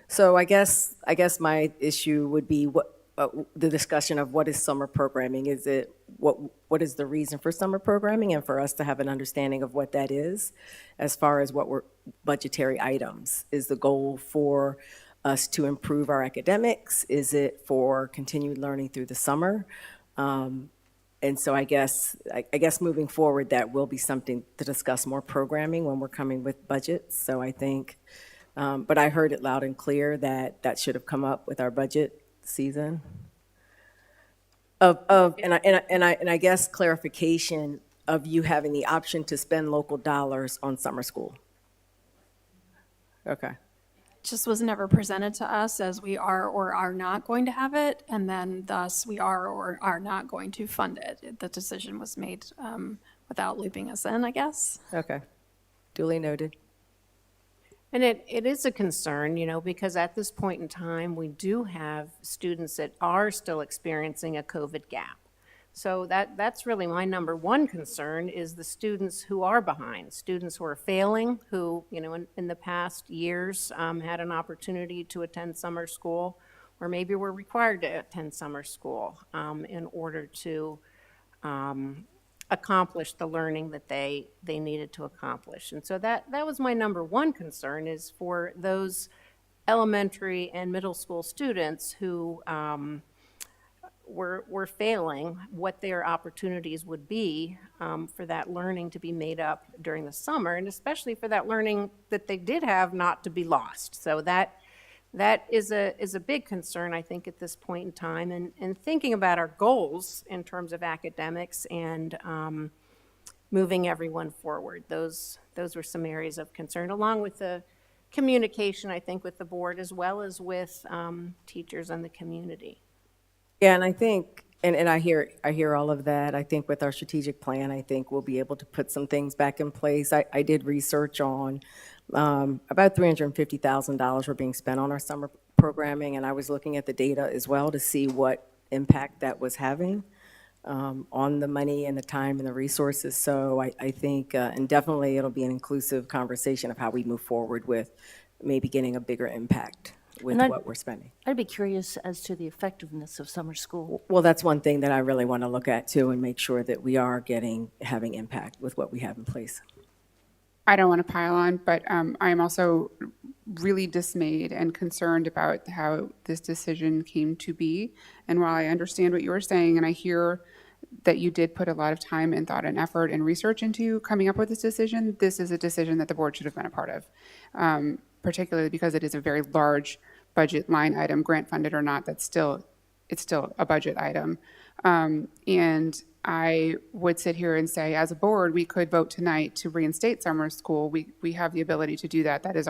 So I guess my issue would be the discussion of what is summer programming. Is it what is the reason for summer programming, and for us to have an understanding of what that is, as far as what were budgetary items. Is the goal for us to improve our academics? Is it for continued learning through the summer? And so I guess moving forward, that will be something to discuss more programming when we're coming with budgets. So I think, but I heard it loud and clear that that should have come up with our budget season. And I guess clarification of you having the option to spend local dollars on summer school. Okay. Just was never presented to us as we are or are not going to have it, and then thus we are or are not going to fund it. The decision was made without looping us in, I guess. Okay. Duly noted. And it is a concern, you know, because at this point in time, we do have students that are still experiencing a COVID gap. So that's really my number one concern is the students who are behind, students who are failing, who, you know, in the past years had an opportunity to attend summer school, or maybe were required to attend summer school in order to accomplish the learning that they needed to accomplish. And so that was my number one concern is for those elementary and middle school students who were failing, what their opportunities would be for that learning to be made up during the summer, and especially for that learning that they did have not to be lost. So that is a big concern, I think, at this point in time. And thinking about our goals in terms of academics and moving everyone forward, those were some areas of concern, along with the communication, I think, with the board as well as with teachers and the community. Yeah, and I think, and I hear all of that. I think with our strategic plan, I think we'll be able to put some things back in place. I did research on about $350,000 were being spent on our summer programming, and I was looking at the data as well to see what impact that was having on the money and the time and the resources. So I think, and definitely it'll be an inclusive conversation of how we move forward with maybe getting a bigger impact with what we're spending. I'd be curious as to the effectiveness of summer school. Well, that's one thing that I really want to look at too and make sure that we are having impact with what we have in place. I don't want to pile on, but I am also really dismayed and concerned about how this decision came to be. And while I understand what you were saying, and I hear that you did put a lot of time and thought and effort and research into coming up with this is a decision that the board should have been a part of, particularly because it is a very large budget line item, grant funded or not. It's still a budget item. And I would sit here and say, as a board, we could vote tonight to reinstate summer school. We have the ability to do that. That is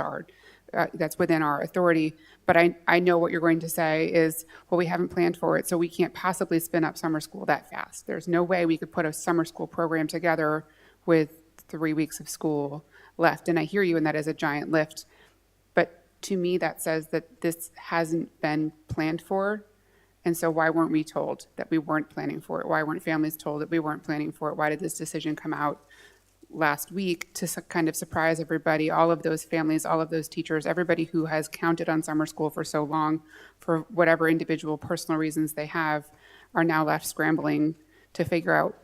that's within our authority. But I know what you're going to say is, well, we haven't planned for it, so we can't possibly spin up summer school that fast. There's no way we could put a summer school program together with 3 weeks of school left. And I hear you, and that is a giant lift. But to me, that says that this hasn't been planned for. And so why weren't we told that we weren't planning for it? Why weren't families told that we weren't planning for it? Why did this decision come out last week to kind of surprise everybody, all of those families, all of those teachers, everybody who has counted on summer school for so long, for whatever individual personal reasons they have, are now left scrambling to figure out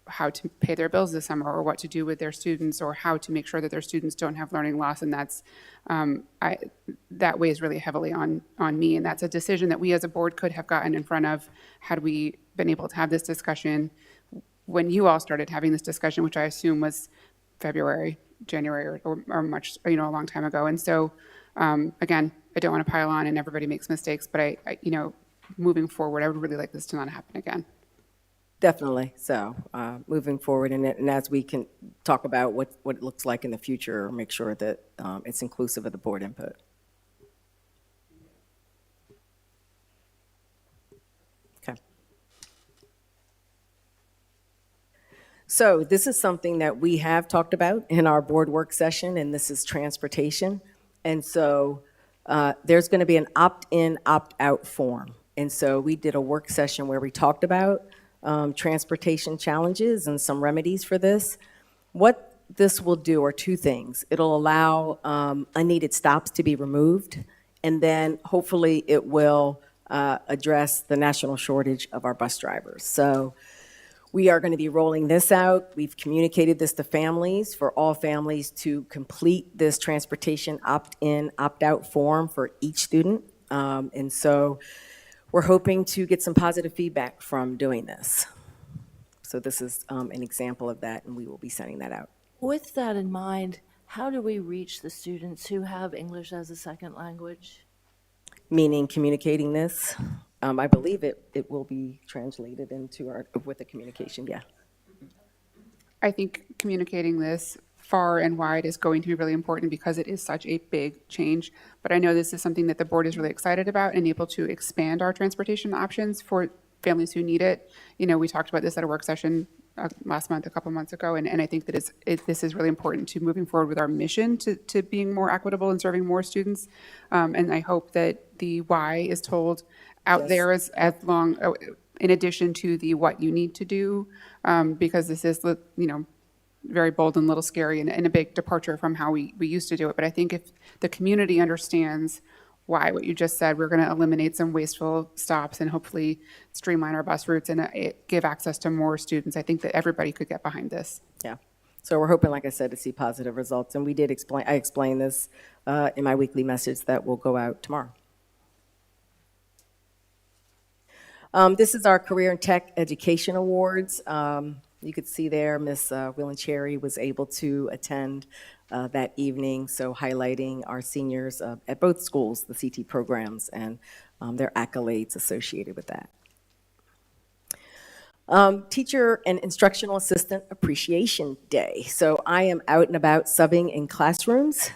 how to pay their bills this summer, or what to do with their students, or how to make sure that their students don't have learning loss. And that's that weighs really heavily on me. And that's a decision that we as a board could have gotten in front of had we been able to have this discussion when you all started having this discussion, which I assume was February, January, or much, a long time ago. And so, again, I don't want to pile on, and everybody makes mistakes, but I moving forward, I would really like this to not happen again. Definitely. So moving forward, and as we can talk about what it looks like in the future, make sure that it's inclusive of the board input. Okay. So this is something that we have talked about in our board work session, and this is transportation. And so there's going to be an opt-in, opt-out form. And so we did a work session where we talked about transportation challenges and some remedies for this. What this will do are two things. It'll allow unneeded stops to be removed, and then hopefully it will address the national shortage of our bus drivers. So we are going to be rolling this out. We've communicated this to families, for all families to complete this transportation opt-in, opt-out form for each student. And so we're hoping to get some positive feedback from doing this. So this is an example of that, and we will be sending that out. With that in mind, how do we reach the students who have English as a second language? Meaning communicating this. I believe it will be translated into with the communication, yeah. I think communicating this far and wide is going to be really important because it is such a big change. But I know this is something that the board is really excited about and able to expand our transportation options for families who need it. We talked about this at a work session last month, a couple months ago, and I think that this is really important to moving forward with our mission to being more equitable and serving more students. And I hope that the why is told out Yes. there as long, in addition to the what you need to do, because this is, very bold and a little scary and a big departure from how we used to do it. But I think if the community understands why, what you just said, we're going to eliminate some wasteful stops and hopefully streamline our bus routes and give access to more students. I think that everybody could get behind this. Yeah. So we're hoping, like I said, to see positive results. And I explained this in my weekly message that will go out tomorrow. This is our Career and Tech Education Awards. You could see there, Ms. Willencherry was able to attend that evening, so highlighting our seniors at both schools, the CT programs, and their accolades associated with that. Teacher and Instructional Assistant Appreciation Day. So I am out and about subbing in classrooms.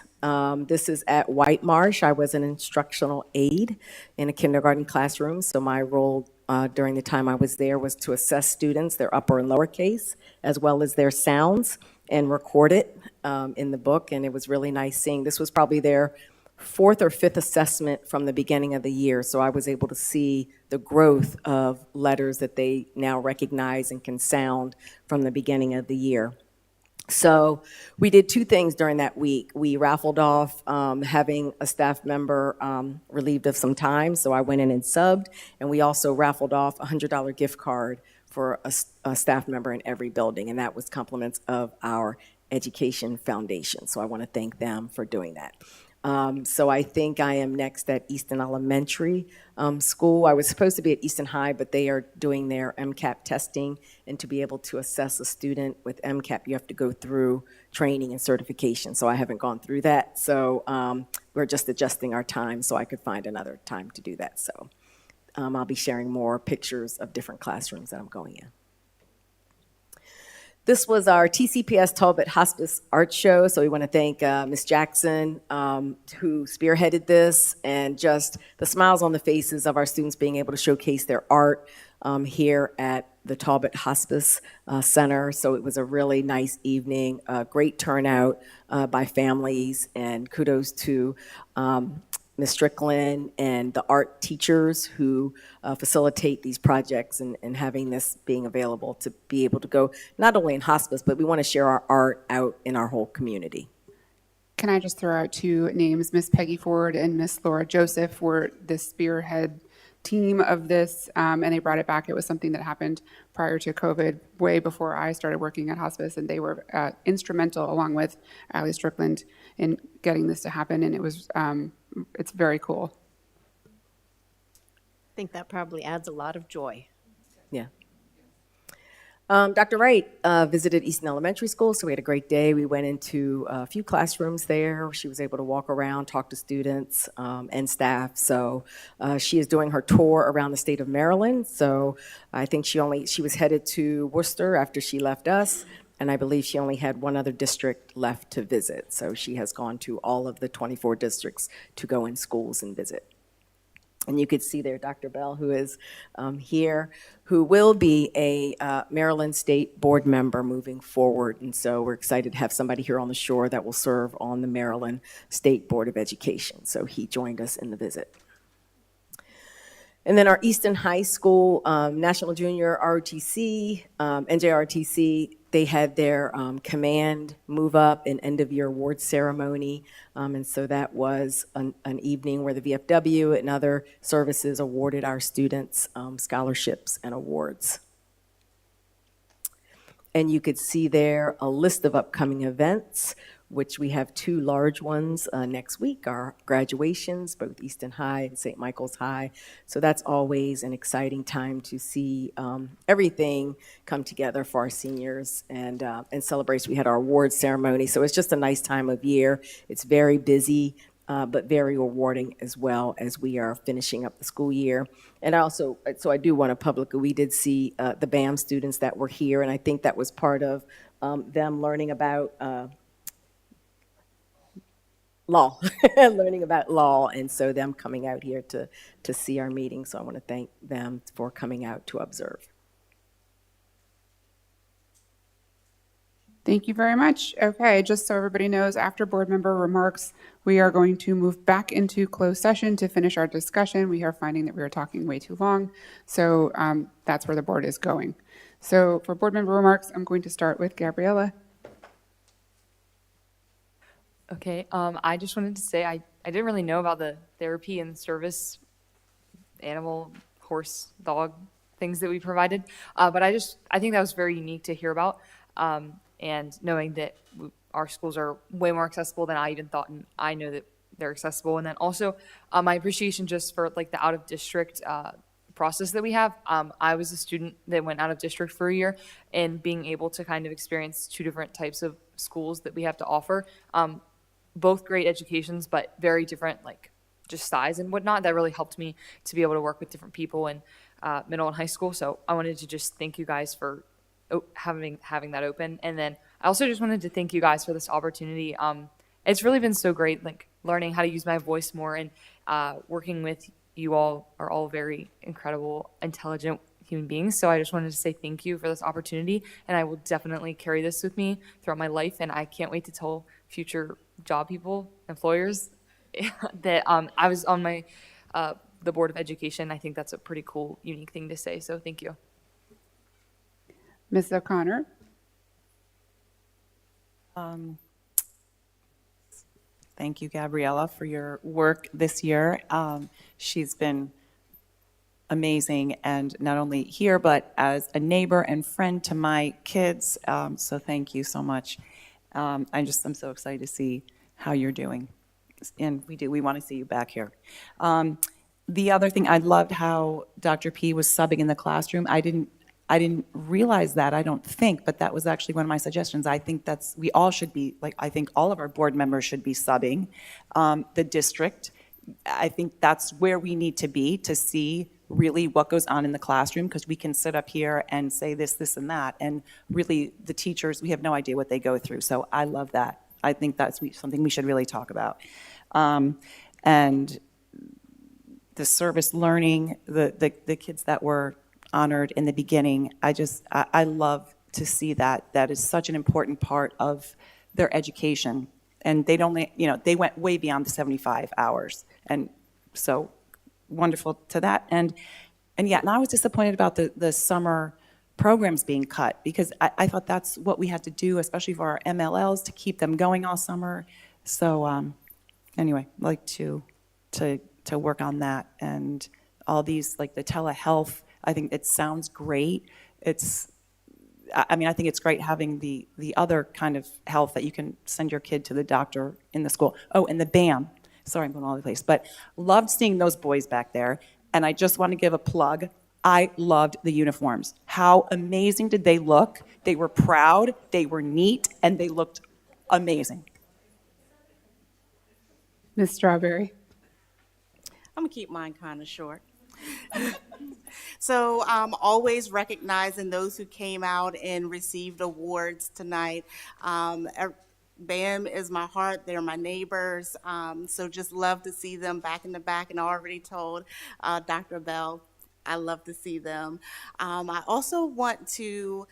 This is at White Marsh. I was an instructional aide in a kindergarten classroom, so my role during the time I was there was to assess students, their upper and lower case, as well as their sounds, and record it in the book. And it was really nice seeing, this was probably their 4th or 5th assessment from the beginning of the year. So I was able to see the growth of letters that they now recognize and can sound from the beginning of the year. So we did 2 things during that week. We raffled off having a staff member relieved of some time, so I went in and subbed, and we also raffled off a $100 gift card for a staff member in every building, and that was compliments of our Education Foundation. So I want to thank them for doing that. So I think I am next at Easton Elementary School. I was supposed to be at Easton High, but they are doing their MCAP testing, and to be able to assess a student with MCAP, you have to go through training and certification. So I haven't gone through that. So we're just adjusting our time so I could find another time to do that. So I'll be sharing more pictures of different classrooms that I'm going in. This was our TCPS Talbot Hospice Art Show, so we want to thank Ms. Jackson, who spearheaded this, and just the smiles on the faces of our students being able to showcase their art here at the Talbot Hospice Center. So it was a really nice evening, great turnout by families, and kudos to Ms. Strickland and the art teachers who facilitate these projects, and having this being available to be able to go not only in hospice, but we want to share our art out in our whole community. Can I just throw out 2 names? Miss Peggy Ford and Miss Laura Joseph were the spearhead team of this, and they brought it back. It was something that happened prior to COVID, way before I started working at hospice, and they were instrumental, along with Allie Strickland, in getting this to happen, and it was it's very cool. I think that probably adds a lot of joy. Yeah. Dr. Wright visited Easton Elementary School, so we had a great day. We went into a few classrooms there. She was able to walk around, talk to students and staff. So she is doing her tour around the state of Maryland. So I think she was headed to Worcester after she left us, and I believe she only had one other district left to visit. So she has gone to all of the 24 districts to go in schools and visit. And you could see there Dr. Bell, who is here, who will be a Maryland State Board member moving forward. And so we're excited to have somebody here on the shore that will serve on the Maryland State Board of Education. So he joined us in the visit. And then our Easton High School National Junior ROTC, NJROTC, they had their command move up and end of year award ceremony. And so that was an evening where the VFW and other services awarded our students scholarships and awards. And you could see there a list of upcoming events, which we have 2 large ones next week, our graduations, both Easton High and St. Michael's High. So that's always an exciting time to see everything come together for our seniors and celebration. We had our awards ceremony, so it's just a nice time of year. It's very busy, but very rewarding as well as we are finishing up the school year. And I do want to publicly, we did see the BAM students that were here, and I think that was part of them learning about law, learning about law, and so them coming out here to see our meeting. So I want to thank them for coming out to observe. Thank you very much. Okay, just so everybody knows, after board member remarks, we are going to move back into closed session to finish our discussion. We are finding that we are talking way too long, so that's where the board is going. So for board member remarks, I'm going to start with Gabriella. Okay, I just wanted to say I didn't really know about the therapy and service animal, horse, dog things that we provided, but I think that was very unique to hear about, and knowing that our schools are way more accessible than I even thought, and I know that they're accessible. And then also my appreciation just for like the out of district process that we have. I was a student that went out of district for a year, and being able to kind of experience two different types of schools that we have to offer, both great educations, but very different, like just size and whatnot. That really helped me to be able to work with different people in middle and high school. So I wanted to just thank you guys for having that open. And then I also just wanted to thank you guys for this opportunity. It's really been so great, like learning how to use my voice more, and working with you all are all very incredible, intelligent human beings. So I just wanted to say thank you for this opportunity, and I will definitely carry this with me throughout my life. And I can't wait to tell future job people, employers, that I was on the Board of Education. I think that's a pretty cool, unique thing to say. So thank you. Ms. O'Connor. Thank you, Gabriella, for your work this year. She's been amazing, and not only here, but as a neighbor and friend to my kids. So thank you so much. I'm so excited to see how you're doing. And we want to see you back here. The other thing, I loved how Dr. P was subbing in the classroom. I didn't realize that, I don't think, but that was actually one of my suggestions. I think we all should be, like, I think all of our board members should be subbing the district. I think that's where we need to be to see really what goes on in the classroom, because we can sit up here and say this, and that, and really the teachers, we have no idea what they go through. So I love that. I think that's something we should really talk about. And the service learning, the kids that were honored in the beginning, I love to see that. That is such an important part of their education. And they went way beyond the 75 hours. And so wonderful to that. And I was disappointed about the summer programs being cut, because I thought that's what we had to do, especially for our MLLs, to keep them going all summer. So anyway, I'd like to work on that, and all these, like the telehealth. I think it sounds great. I think it's great having the other kind of health that you can send your kid to the doctor in the school. Oh, and the BAM. Sorry, I'm going all over the place. But loved seeing those boys back there. And I just want to give a plug. I loved the uniforms. How amazing did they look? They were proud, they were neat, and they looked amazing. Ms. Strawberry. I'm gonna keep mine kind of short. So always recognizing those who came out and received awards tonight. BAM is my heart. They're my neighbors. So just love to see them back in the back. And I already told Dr. Bell, I love to see them. I also want to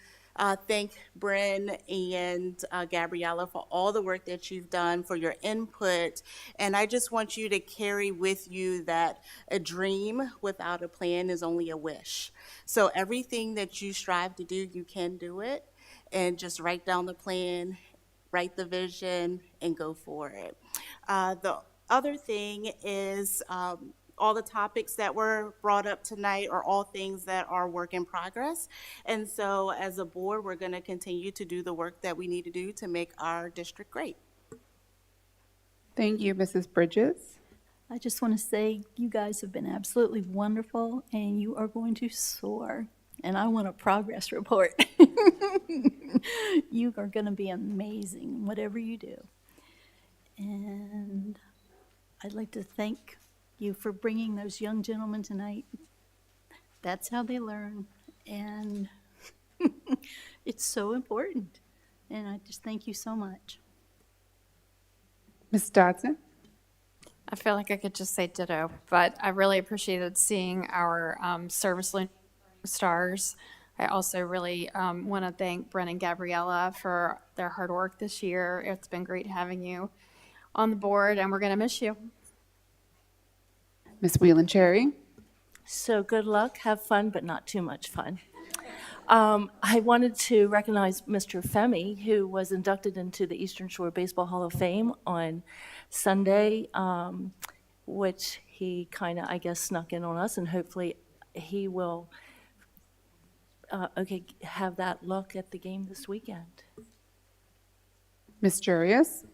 thank Bryn and Gabriella for all the work that you've done, for your input. And I just want you to carry with you that a dream without a plan is only a wish. So everything that you strive to do, you can do it. And just write down the plan, write the vision, and go for it. The other thing is all the topics that were brought up tonight are all things that are work in progress. And so as a board, we're going to continue to do the work that we need to do to make our district great. Thank you, Mrs. Bridges. I just want to say you guys have been absolutely wonderful, and you are going to soar. And I want a progress report. You are going to be amazing, whatever you do. And I'd like to thank you for bringing those young gentlemen tonight. That's how they learn. And it's so important. And I just thank you so much. Ms. Dodson. I feel like I could just say ditto, but I really appreciated seeing our service stars I also really want to thank Brent and Gabriella for their hard work this year. It's been great having you on the board, and we're going to miss you. Ms. Whelan Cherry. So good luck, have fun, but not too much fun. I wanted to recognize Mr. Femi, who was inducted into the Eastern Shore Baseball Hall of Fame on Sunday, which he kind of, I guess, snuck in on us, and hopefully he will have that look at the game this weekend. Ms. Jurius.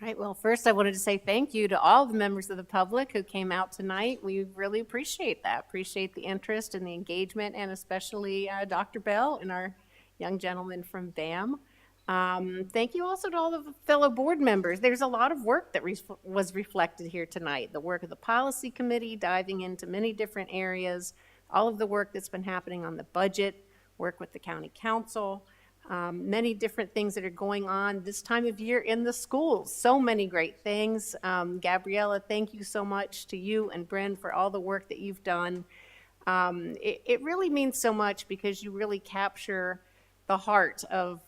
All right, well, first I wanted to say thank you to all the members of the public who came out tonight. We really appreciate that, appreciate the interest and the engagement, and especially Dr. Bell and our young gentleman from BAM. Thank you also to all of the fellow board members. There's a lot of work that was reflected here tonight. The work of the policy committee, diving into many different areas, all of the work that's been happening on the budget, work with the county council, many different things that are going on this time of year in the schools. So many great things. Gabriella, thank you so much to you and Bren for all the work that you've done. It really means so much because you really capture the heart of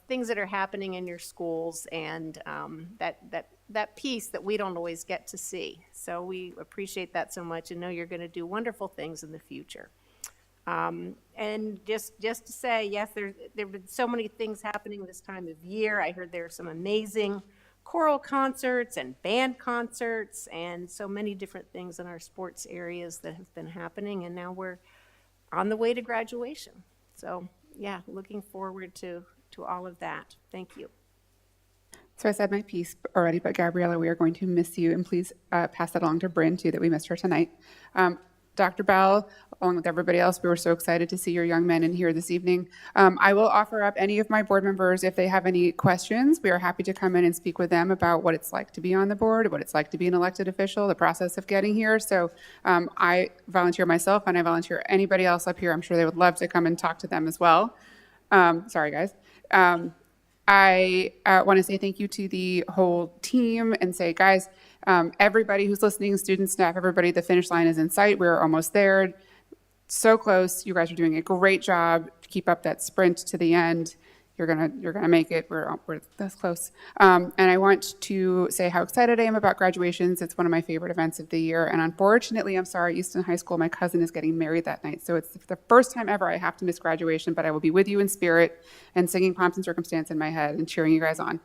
things that are happening in your schools, and that piece that we don't always get to see. So we appreciate that so much and know you're going to do wonderful things in the future. And just to say, yes, there have been so many things happening this time of year. I heard there are some amazing choral concerts and band concerts and so many different things in our sports areas that have been happening. And now we're on the way to graduation. So yeah, looking forward to all of that. Thank you. So I said my piece already, but Gabriella, we are going to miss you, and please pass that along to Bryn too, that we missed her tonight. Dr. Bell, along with everybody else, we were so excited to see your young men in here this evening. I will offer up any of my board members if they have any questions. We are happy to come in and speak with them about what it's like to be on the board, what it's like to be an elected official, the process of getting here. So I volunteer myself, and I volunteer anybody else up here. I'm sure they would love to come and talk to them as well. Sorry, guys. I want to say thank you to the whole team and say, guys, everybody who's listening, students, staff, everybody, the finish line is in sight. We're almost there. So close. You guys are doing a great job. Keep up that sprint to the end. You're gonna make it. We're this close. And I want to say how excited I am about graduations. It's one of my favorite events of the year. And unfortunately, I'm sorry, Easton High School, my cousin is getting married that night. So it's the first time ever I have to miss graduation, but I will be with you in spirit and singing Pomps and Circumstance in my head and cheering you guys on.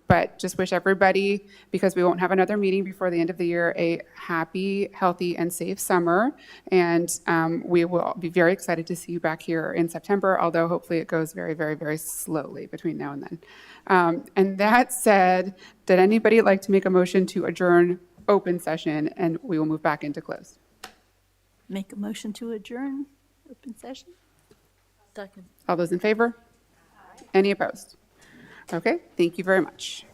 But just wish everybody, because we won't have another meeting before the end of the year, a happy, healthy, and safe summer. And we will be very excited to see you back here in September, although hopefully it goes very, very, very slowly between now and then. And that said, did anybody like to make a motion to adjourn open session, and we will move back into closed? Make a motion to adjourn open session. Second. All those in favor? Any opposed? Okay, thank you very much.